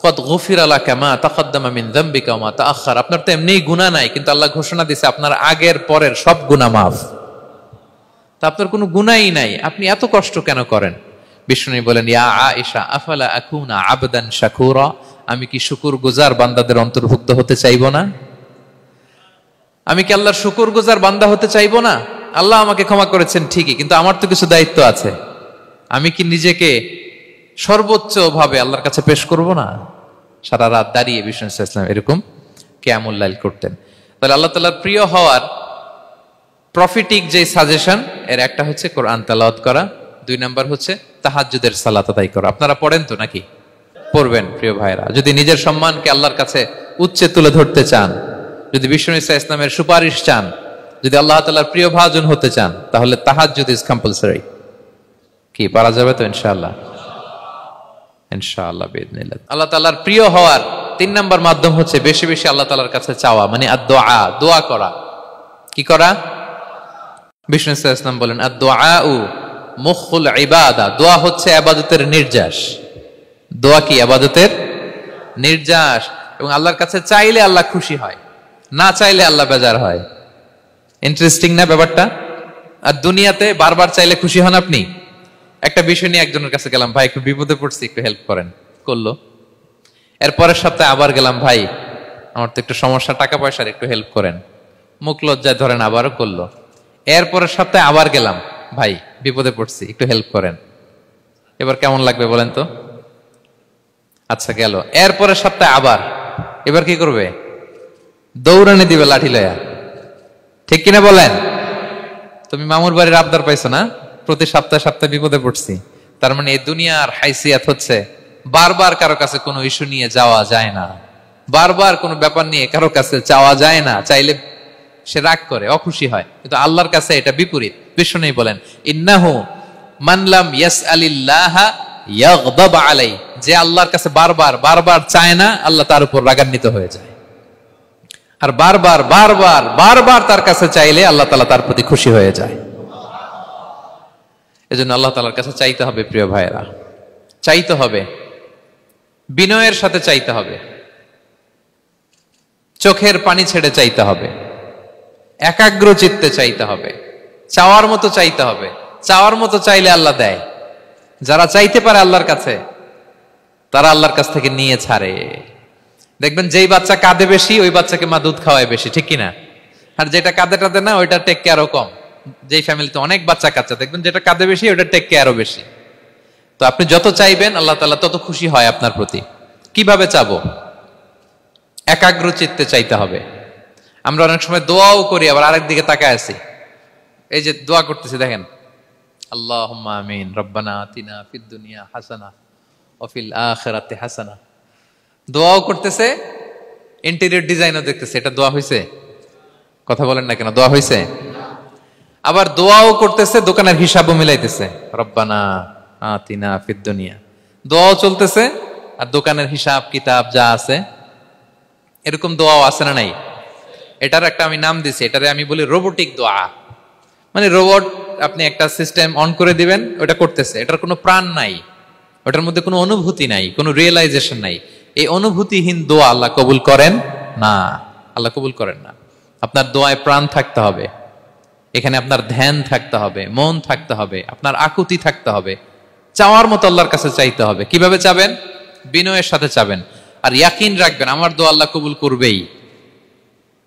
কদ গুফিরা লাকা মা তাকদ্দামা মিন যামবিকা ওয়া মা তাআখার। আপনার তো এমনিই গুনাহ নাই, কিন্তু আল্লাহ ঘোষণা দিয়েছে আপনার আগের পরের সব গুনাহ মাফ। তা আপনার কোনো গুনাহই নাই, আপনি এত কষ্ট কেন করেন? বিষ্ণু বলেন, ইয়া আয়েশা আফালা আকুনা আবদান শাকুরা, আমি কি শুকরগুজার বান্দাদের অন্তর্ভুক্ত হতে চাইবো না? আমি কি আল্লাহর শুকরগুজার বান্দা হতে চাইবো না? আল্লাহ আমাকে ক্ষমা করেছেন ঠিকই, কিন্তু আমার তো কিছু দায়িত্ব আছে। আমি কি নিজেকে সর্বোচ্চ ভাবে আল্লাহর কাছে পেশ করব না? সারা রাত দাঁড়িয়ে বিষ্ণু ইসলাম এরকম কিয়ামুল লাইল করতেন। তাহলে আল্লাহ তাআলার প্রিয় হওয়ার প্রফিটিক যে সাজেশন, এর একটা হচ্ছে কোরআন তেলাওয়াত করা, 2 নাম্বার হচ্ছে তাহাজ্জুদের সালাত আদায় করা। আপনারা পড়েন তো নাকি? পড়বেন প্রিয় ভাইরা। যদি নিজের সম্মানকে আল্লাহর কাছে উচ্চে তুলে ধরতে চান, যদি বিষ্ণু ইসলামের সুপারিশ চান, যদি আল্লাহ তাআলার প্রিয় ভাজন হতে চান, তাহলে তাহাজ্জুদ ইজ কম্পালসরি। কি পারা যাবে তো? ইনশাআল্লাহ, ইনশাআল্লাহ বিইذنিল্লাহ। আল্লাহ তাআলার প্রিয় হওয়ার 3 নাম্বার মাধ্যম হচ্ছে বেশি বেশি আল্লাহ তাআলার কাছে চাওয়া, মানে আদ-দুআ, দোয়া করা। কি করা? বিষ্ণু ইসলাম বলেন, আদ-দুআউ মুখুল ইবাদা, দোয়া হচ্ছে ইবাদতের নির্যাস। দোয়া কি? ইবাদতের নির্যাস। এবং আল্লাহর কাছে চাইলে আল্লাহ খুশি হয়, না চাইলে আল্লাহ বেজার হয়। ইন্টারেস্টিং না ব্যাপারটা? আর দুনিয়াতে বারবার চাইলে খুশি হন আপনি? একটা বিষয় নিয়ে একজনের কাছে গেলাম, ভাই একটু বিপদে পড়ছি, একটু হেল্প করেন, করলো। এরপরের সপ্তাহে আবার গেলাম, ভাই আমার তো একটু সমস্যা, টাকা পয়সার, একটু হেল্প করেন। মুখ লজ্জায় ধরেন, আবারও করলো। এরপরের সপ্তাহে আবার গেলাম, ভাই বিপদে পড়ছি, একটু হেল্প করেন। এবার কেমন লাগবে বলেন তো? আচ্ছা গেল। এরপরের সপ্তাহে আবার, এবার কি করবে? দৌড়ানি দিবে লাঠি লয়া। ঠিক কিনা বলেন? তুমি মামুর বাড়ির আবদার পাইছো না, প্রতি সপ্তাহে সপ্তাহে বিপদে পড়ছি। তার মানে এই দুনিয়ার হাইসিয়াত হচ্ছে বারবার কারো কাছে কোনো ইস্যু নিয়ে যাওয়া যায় না, বারবার কোনো ব্যাপার নিয়ে কারো কাছে চাওয়া যায় না। চাইলে সে রাগ করে, অখুশি হয়, কিন্তু আল্লাহর কাছে এটা বিপরীত। বিষ্ণু বলেন, ইন্নাহু মান লাম ইয়াসআলিল্লাহ ইয়াগদাব আলাই, যে আল্লাহর কাছে বারবার বারবার চায় না, আল্লাহ তার উপর রাগান্বিত হয়ে যায়। আর বারবার বারবার বারবার তার কাছে চাইলে আল্লাহ তাআলা তার প্রতি খুশি হয়ে যায়। এজন্য আল্লাহ তাআলার কাছে চাইতে হবে প্রিয় ভাইয়েরা, চাইতে হবে, বিনয়ের সাথে চাইতে হবে, চোখের পানি ছেড়ে চাইতে হবে, একাগ্র চিত্তে চাইতে হবে, চাওয়ার মতো চাইতে হবে। চাওয়ার মতো চাইলে আল্লাহ দেয়। যারা চাইতে পারে আল্লাহর কাছে, তারা আল্লাহর কাছ থেকে নিয়ে ছাড়ে। দেখবেন যেই বাচ্চা কাঁদে বেশি, ওই বাচ্চাকে মা দুধ খাওয়ায় বেশি, ঠিক কিনা? আর যেটা কাঁদে টাদে না, ওইটা টেক কেয়ারও কম। যেই ফ্যামিলিতে অনেক বাচ্চা কাচ্চা, দেখবেন যেটা কাঁদে বেশি, ওইটা টেক কেয়ারও বেশি। তো আপনি যত চাইবেন আল্লাহ তাআলা তত খুশি হয় আপনার প্রতি। কিভাবে চাবো? একাগ্র চিত্তে চাইতে হবে। আমরা অনেক সময় দোয়াও করি, আবার আরেক দিকে তাকায় আছি। এই যে দোয়া করতেছি, দেখেন, আল্লাহুম্মা আমিন, রব্বানা আতিনা ফিদ দুনিয়া হাসানা ওয়া ফিল আখিরাতি হাসানা। দোয়াও করতেছে, ইন্টেরিয়র ডিজাইনও দেখতেছে। এটা দোয়া হইছে? কথা বলেন না কেন? দোয়া হইছে? আবার দোয়াও করতেছে, দোকানের হিসাবও মিলাইতেছে, রব্বানা আতিনা ফিদ দুনিয়া। দোয়াও চলতেছে আর দোকানের হিসাব কিতাব যা আছে, এরকম দোয়াও আছে না নাই? এটার একটা আমি নাম দিছি, এটারে আমি বলি রোবোটিক দোয়া। মানে রোবট, আপনি একটা সিস্টেম অন করে দিবেন, ওটা করতেছে, এটার কোনো প্রাণ নাই, ওটার মধ্যে কোনো অনুভূতি নাই, কোনো রিয়েলাইজেশন নাই। এই অনুভূতিহীন দোয়া আল্লাহ কবুল করেন না, আল্লাহ কবুল করেন না। আপনার দোয়ায় প্রাণ থাকতে হবে, এখানে আপনার ধ্যান থাকতে হবে, মন থাকতে হবে, আপনার আকুতি থাকতে হবে, চাওয়ার মতো আল্লাহর কাছে চাইতে হবে। কিভাবে চাবেন? বিনয়ের সাথে চাবেন, আর ইয়াকিন রাখবেন আমার দোয়া আল্লাহ কবুল করবেই।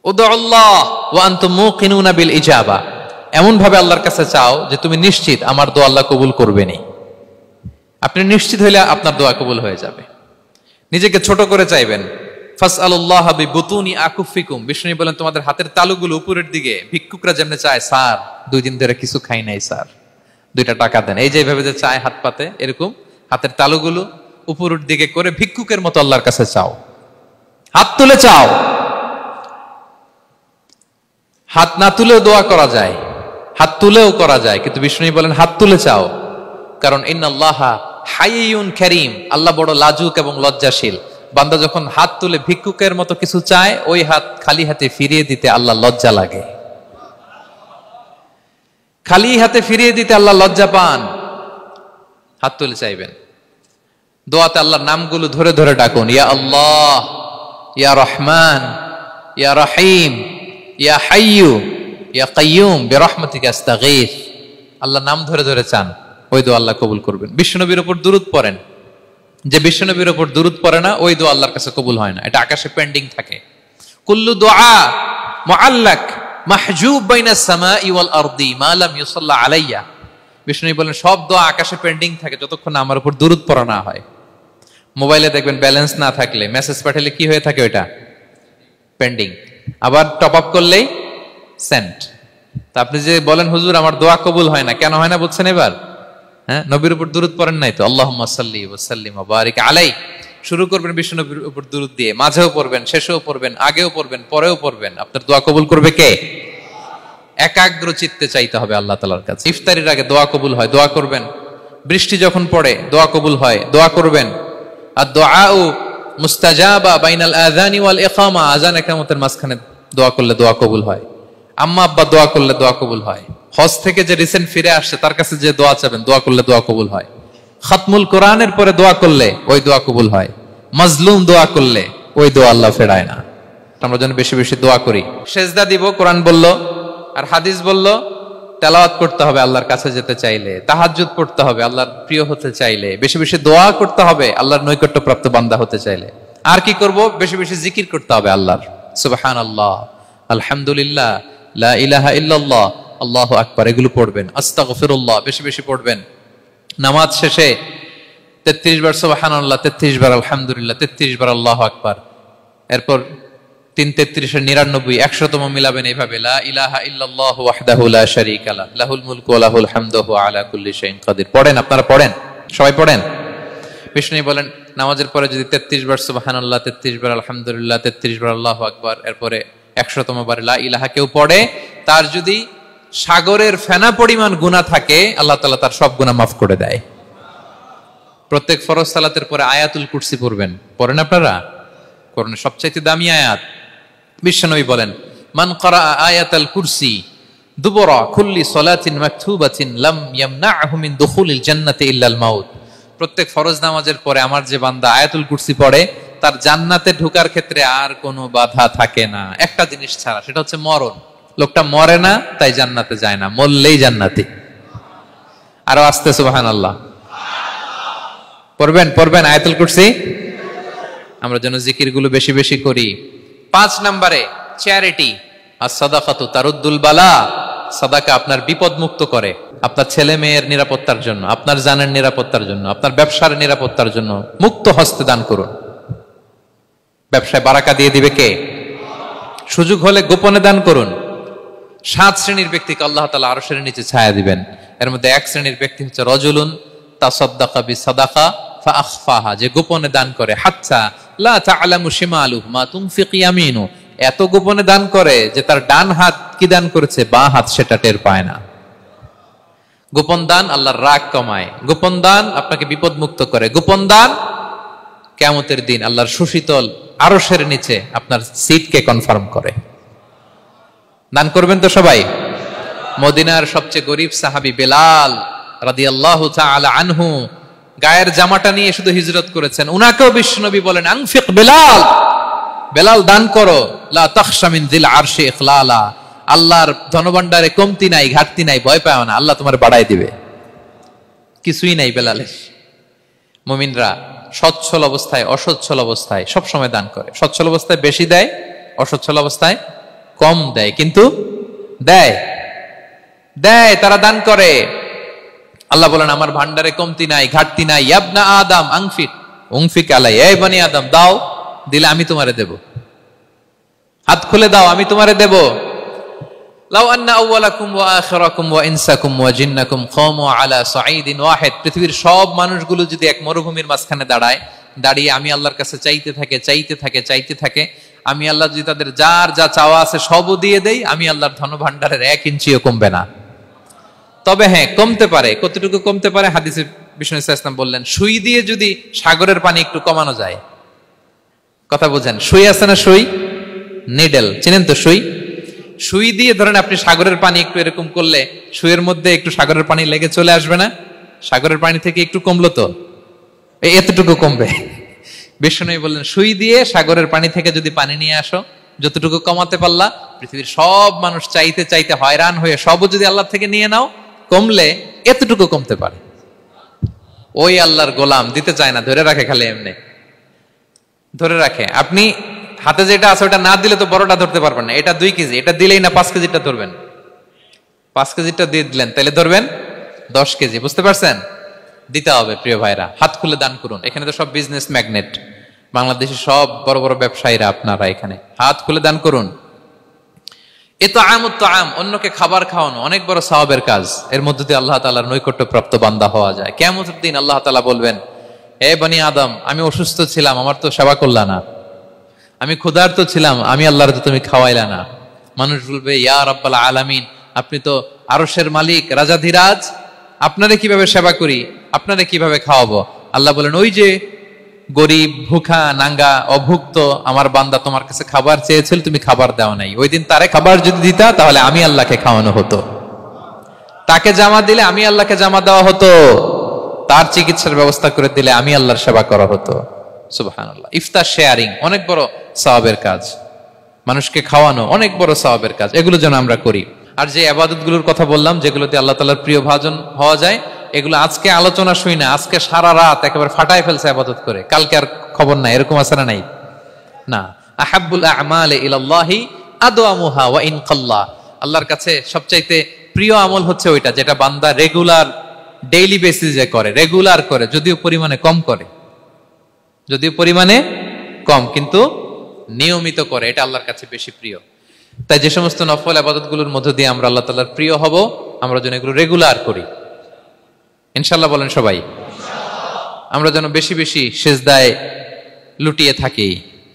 উদুল্লাহ ওয়া আনতুম মুকিনুনা বিল ইজাবা, এমন ভাবে আল্লাহর কাছে চাও যে তুমি নিশ্চিত আমার দোয়া আল্লাহ কবুল করবেনই। আপনি নিশ্চিত হইলে আপনার দোয়া কবুল হয়ে যাবে। নিজেকে ছোট করে চাইবেন। ফাসআলুল্লাহ বিবুতুনি আকুফিকুম, বিষ্ণু বলেন তোমাদের হাতের তালুগুলো উপরের দিকে, ভিক্ষুকরা যেমন চায়, স্যার 2 দিন ধরে কিছু খাই নাই স্যার, 2টা টাকা দেন, এই যে এইভাবে যে চায় হাত পাতে, এরকম হাতের তালুগুলো উপরের দিকে করে ভিক্ষুকের মতো আল্লাহর কাছে চাও। হাত তুলে চাও, হাত না তুলেও দোয়া করা যায়, হাত তুলেও করা যায়, কিন্তু বিষ্ণু বলেন হাত তুলে চাও। কারণ ইন্নাল্লাহা হাইয়ুন কারীম, আল্লাহ বড় লাজুক এবং লজ্জাশীল। বান্দা যখন হাত তুলে ভিক্ষুকের মতো কিছু চায়, ওই হাত খালি হাতে ফিরিয়ে দিতে আল্লাহ লজ্জা লাগে, খালি হাতে ফিরিয়ে দিতে আল্লাহ লজ্জা পান। হাত তুলে চাইবেন। দোয়াতে আল্লাহর নামগুলো ধরে ধরে ডাকুন, ইয়া আল্লাহ, ইয়া রহমান, ইয়া রহিম, ইয়া হাইয়ু, ইয়া কাইয়ুম বিরহমাতিকা আস্তাগীথ। আল্লাহর নাম ধরে ধরে চান, ওই দোয়া আল্লাহ কবুল করবেন। বিশ্বনবীর উপর দুরূদ পড়েন, যে বিশ্বনবীর উপর দুরূদ পড়ে না, ওই দোয়া আল্লাহর কাছে কবুল হয় না, এটা আকাশে পেন্ডিং থাকে। কুল্লু দুআ মুআল্লাক মাহজুব বাইনাস সামাই ওয়াল আরদি মা লাম ইউসাল্লা আলাইয়া। বিষ্ণু বলেন সব দোয়া আকাশে পেন্ডিং থাকে যতক্ষণ আমার উপর দুরূদ পড়া না হয়। মোবাইলে দেখবেন ব্যালেন্স না থাকলে, মেসেজ পাঠালে কি হয়ে থাকে? ওইটা পেন্ডিং। আবার টপ আপ করলেই সেন্ট। তা আপনি যে বলেন হুজুর আমার দোয়া কবুল হয় না, কেন হয় না বুঝছেন এবার? হ্যাঁ, নবীর উপর দুরূদ পড়েন নাই তো। আল্লাহুম্মা সাল্লি ওয়া সাল্লিম ওয়া বারিক আলাইহি। শুরু করবেন বিশ্ব নবীর উপর দুরূদ দিয়ে, মাঝেও পড়বেন, শেষেও পড়বেন, আগেও পড়বেন, পরেও পড়বেন। আপনার দোয়া কবুল করবে কে? একাগ্র চিত্তে চাইতে হবে আল্লাহ তাআলার কাছে। ইফতারির আগে দোয়া কবুল হয়, দোয়া করবেন। বৃষ্টি যখন পড়ে দোয়া কবুল হয়, দোয়া করবেন। আর দুআউ মুস্তাজাবা বাইনাল আযানি ওয়াল ইকামা, আযান ইকামতের মাঝখানে দোয়া করলে দোয়া কবুল হয়। আম্মা আব্বা দোয়া করলে দোয়া কবুল হয়। হজ থেকে যে রিসেন্ট ফিরে আসছে তার কাছে যে দোয়া চাবেন, দোয়া করলে দোয়া কবুল হয়। খাতমুল কোরআনের পরে দোয়া করলে ওই দোয়া কবুল হয়। মাজলুম দোয়া করলে ওই দোয়া আল্লাহ ফেরায় না। আমরা যেন বেশি বেশি দোয়া করি। সেজদা দিব, কোরআন বলল আর হাদিস বলল তেলাওয়াত করতে হবে আল্লাহর কাছে যেতে চাইলে, তাহাজ্জুদ পড়তে হবে আল্লাহর প্রিয় হতে চাইলে, বেশি বেশি দোয়া করতে হবে আল্লাহর নৈকট্যপ্রাপ্ত বান্দা হতে চাইলে। আর কি করব? বেশি বেশি জিকির করতে হবে আল্লাহর। সুবহানাল্লাহ, আলহামদুলিল্লাহ, লা ইলাহা ইল্লাল্লাহ, আল্লাহু আকবার, এগুলো পড়বেন। আস্তাগফিরুল্লাহ বেশি বেশি পড়বেন। নামাজ শেষে 33 বার সুবহানাল্লাহ, 33 বার আলহামদুলিল্লাহ, 33 বার আল্লাহু আকবার। এরপর 3 33 এর 99 100তম মিলাবেন এইভাবে, লা ইলাহা ইল্লাল্লাহু ওয়াহদাহু লা শারীকা লাহু লাহুল মুলকু ওয়া লাহুল হামদু ওয়া আলা কুল্লি শাইইন কাদির। পড়েন, আপনারা পড়েন, সবাই পড়েন। বিষ্ণু বলেন নামাজের পরে যদি 33 বার সুবহানাল্লাহ, 33 বার আলহামদুলিল্লাহ, 33 বার আল্লাহু আকবার, এরপরে 100তম বার লা ইলাহা কেউ পড়ে, তার যদি সাগরের ফেনা পরিমাণ গুনাহ থাকে, আল্লাহ তাআলা তার সব গুনাহ মাফ করে দেয়। প্রত্যেক ফরজ সালাতের পরে আয়াতুল কুরসি পড়বেন। পড়েন আপনারা? কোরআনের সবচাইতে দামি আয়াত। বিশ্বনবী বলেন, মান ক্বারা আয়াতাল কুরসি দুবরা কুল্লি সালাতিন মাকতুবাতিন লাম ইয়ামনাহু মিন দুখুলিল জান্নাতি ইল্লাল মাউত। প্রত্যেক ফরজ নামাজের পরে আমার যে বান্দা আয়াতুল কুরসি পড়ে, তার জান্নাতে ঢোকার ক্ষেত্রে আর কোনো বাধা থাকে না, একটা জিনিস ছাড়া, সেটা হচ্ছে মরণ। লোকটা মরে না, তাই জান্নাতে যায় না, মরলেই জান্নাতি। আরো আস্তে সুবহানাল্লাহ পড়বেন আয়াতুল কুরসি। আমরা যেন জিকিরগুলো বেশি বেশি করি। 5 নম্বরে চ্যারিটি, আর সাদাকাতু তারুদ্দুল বালা। সাদাকা আপনার বিপদ মুক্ত করে, আপনার ছেলে মেয়ের নিরাপত্তার জন্য, আপনার জানের নিরাপত্তার জন্য, আপনার ব্যবসার নিরাপত্তার জন্য মুক্ত হস্তে দান করুন। ব্যবসায় বারাকা দিয়ে দিবে কে? সুযোগ হলে গোপনে দান করুন। 7 শ্রেণীর ব্যক্তিকে আল্লাহ তাআলা আরশের নিচে ছায়া দিবেন। এর মধ্যে 1 শ্রেণীর ব্যক্তি হচ্ছে রজুলুন তাসাদ্দাকা বিসাদাকা ফাআখফাহা, যে গোপনে দান করে, হাত্তা লা তা'লামু শিমালুহু মা তুনফিকু ইয়ামিনু, এত গোপনে দান করে যে তার ডান হাত কি দান করেছে, বাঁ হাত সেটা টের পায় না। গোপন দান আল্লাহর রাগ কমায়, গোপন দান আপনাকে বিপদ মুক্ত করে, গোপন দান কিয়ামতের দিন আল্লাহর সুশীতল আরশের নিচে আপনার সিটকে কনফার্ম করে। দান করবেন তো সবাই। মদিনার সবচেয়ে গরিব সাহাবী বেলাল রাদিয়াল্লাহু তাআলা আনহু গায়ের জামাটা নিয়ে শুধু হিজরত করেছেন, উনাকেও বিশ্বনবী বলেন, আনফিক বেলাল, বেলাল দান করো, লা তাখশা মিন যিল আরশি ইখলালা, আল্লাহর ধনভাণ্ডারে কমতি নাই, ঘাটতি নাই, ভয় পাও না, আল্লাহ তোমার বাড়ায় দিবে। কিছুই নাই বেলালের। মুমিনরা সচ্ছল অবস্থায় অসচ্ছল অবস্থায় সব সময় দান করে। সচ্ছল অবস্থায় বেশি দেয়, অসচ্ছল অবস্থায় কম দেয়, কিন্তু দেয়। তারা দান করে। আল্লাহ বলেন, আমার ভান্ডারে কমতি নাই, ঘাটতি নাই। ইবনা আদম উনফিক আলাই, এই বনি আদম দাও, দিলে আমি তোমারে দেব। হাত খুলে দাও, আমি তোমারে দেব। লাউ আন্না আউওয়ালাকুম ওয়া আখিরাকুম ওয়া ইনসাকুম ওয়া জিন্নাকুম কামু আলা সাঈদিন ওয়াহিদ, পৃথিবীর সব মানুষগুলো যদি এক মরুভূমির মাঝখানে দাঁড়িয়ে আমি আল্লাহর কাছে চাইতে থাকে, আমি আল্লাহ যদি তাদের যার যা চাওয়া আছে সবও দিয়ে দেই, আমি আল্লাহর ধনভাণ্ডারের 1 ইঞ্চিও কমবে না। তবে হ্যাঁ, কমতে পারে। কতটুকু কমতে পারে? হাদিসে বিষ্ণু ইসলাম বললেন, সুই দিয়ে যদি সাগরের পানি একটু কমানো যায়। কথা বোঝেন? সুই আছে না, সুই, নিডেল, চিনেন তো সুই? সুই দিয়ে ধরেন আপনি সাগরের পানি একটু এরকম করলে সুইয়ের মধ্যে একটু সাগরের পানি লেগে চলে আসবে না? সাগরের পানি থেকে একটু কমলো তো, এতটুকু কমবে। বিষ্ণু বললেন, সুই দিয়ে সাগরের পানি থেকে যদি পানি নিয়ে আসো, যতটুকু কমাতে পারলা, পৃথিবীর সব মানুষ চাইতে হয়রান হয়ে সবও যদি আল্লাহ থেকে নিয়ে নাও, কমলে এতটুকু কমতে পারে। ওই আল্লাহর গোলাম দিতে চায় না, ধরে রাখে, খালি এমনি ধরে রাখে। আপনি হাতে যেটা আছে ওটা না দিলে তো বড়টা ধরতে পারবেন না। এটা 2 কেজি, এটা দিলেই না 5 কেজিটা ধরবেন। 5 কেজিটা দিয়ে দিলেন, তাহলে ধরবেন 10 কেজি। বুঝতে পারছেন? দিতে হবে প্রিয় ভাইরা। হাত খুলে দান করুন। এখানে তো সব বিজনেস ম্যাগনেট, বাংলাদেশের সব বড় বড় ব্যবসায়ীরা আপনারা এখানে। হাত খুলে দান করুন। ইতআমুত তাআম, অন্যকে খাবার খাওয়ানো অনেক বড় সওয়াবের কাজ। এর মধ্যে দিয়ে আল্লাহ তাআলার নৈকট্যপ্রাপ্ত বান্দা হওয়া যায়। কিয়ামতের দিন আল্লাহ তাআলা বলবেন, হে বনি আদম, আমি অসুস্থ ছিলাম, আমার তো সেবা করলা না। আমি ক্ষুধার্ত ছিলাম, আমি আল্লাহর তো তুমি খাওয়াইলা না। মানুষ বলবে, ইয়া রাব্বাল আলামিন, আপনি তো আরশের মালিক, রাজাধিরাজ, আপনারে কিভাবে সেবা করি, আপনারে কিভাবে খাওয়াবো? আল্লাহ বলেন, ওই যে গরিব, ভুখা, নাঙ্গা, অভুক্ত আমার বান্দা তোমার কাছে খাবার চেয়েছিল, তুমি খাবার দাও নাই। ওই দিন তারে খাবার যদি দিতা, তাহলে আমি আল্লাহকে খাওয়ানো হতো। তাকে জামা দিলে আমি আল্লাহকে জামা দেওয়া হতো। তার চিকিৎসার ব্যবস্থা করে দিলে আমি আল্লাহর সেবা করা হতো। সুবহানাল্লাহ। ইফতার শেয়ারিং অনেক বড় সওয়াবের কাজ। মানুষকে খাওয়ানো অনেক বড় সওয়াবের কাজ। এগুলো যেন আমরা করি। আর যে ইবাদতগুলোর কথা বললাম, যেগুলোতে আল্লাহ তাআলার প্রিয় ভাজন হওয়া যায়, এগুলো আজকে আলোচনা শুই না, আজকে সারা রাত একেবারে ফাটায় ফেলছে ইবাদত করে, কালকে আর খবর নাই, এরকম আছে না? নাই না। আহাব্বুল আ'মালি ইলাল্লাহি আদওয়ামুহা ওয়া ইন কাল্লা, আল্লাহর কাছে সবচাইতে প্রিয় আমল হচ্ছে ওইটা যেটা বান্দা রেগুলার, ডেইলি বেসিসে করে, রেগুলার করে, যদিও পরিমাণে কম, কিন্তু নিয়মিত করে, এটা আল্লাহর কাছে বেশি প্রিয়। তাই যে সমস্ত নফল ইবাদতগুলোর মধ্য দিয়ে আমরা আল্লাহ তাআলার প্রিয় হব, আমরা যেন এগুলো রেগুলার করি, ইনশাআল্লাহ। বলেন সবাই। আমরা যেন বেশি বেশি সেজদায় লুটিয়ে থাকি,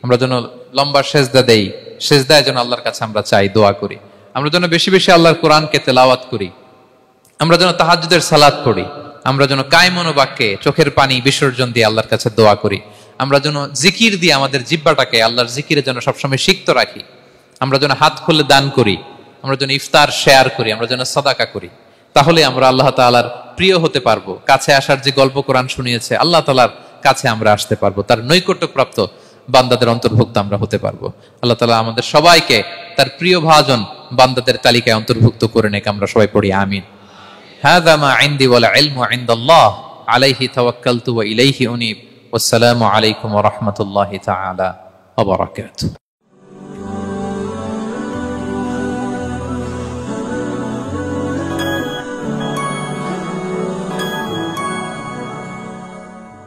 আমরা যেন লম্বা সেজদা দেই, সেজদায় যেন আল্লাহর কাছে আমরা চাই, দোয়া করি। আমরা যেন বেশি বেশি আল্লাহর কোরআনকে তেলাওয়াত করি, আমরা যেন তাহাজ্জুদের সালাত পড়ি, আমরা যেন কায়মন বাক্যে চোখের পানি বিসর্জন দিয়ে আল্লাহর কাছে দোয়া করি, আমরা যেন জিকির দিয়ে আমাদের জিহ্বাটাকে আল্লাহর জিকিরে যেন সবসময় সিক্ত রাখি, আমরা যেন হাত খুলে দান করি, আমরা যেন ইফতার শেয়ার করি, আমরা যেন সাদাকা করি। তাহলে আমরা আল্লাহ তাআলার প্রিয় হতে পারবো। কাছে আসার যে গল্প কোরআন শুনিয়েছে, আল্লাহ তাআলার কাছে আমরা আসতে পারবো, তার নৈকট্যপ্রাপ্ত বান্দাদের অন্তর্ভুক্ত আমরা হতে পারবো। আল্লাহ তাআলা আমাদের সবাইকে তার প্রিয় ভাজন বান্দাদের তালিকায় অন্তর্ভুক্ত করে নেক। আমরা সবাই পড়ি আমিন। হাযা মা ইনদি ওয়াল ইলমু ইনদাল্লাহ আলাইহি তাওয়াক্কালতু ওয়া ইলাইহি উনীব। ওয়াসসালামু আলাইকুম ওয়া রাহমাতুল্লাহি তাআলা ওয়া বারাকাতুহু।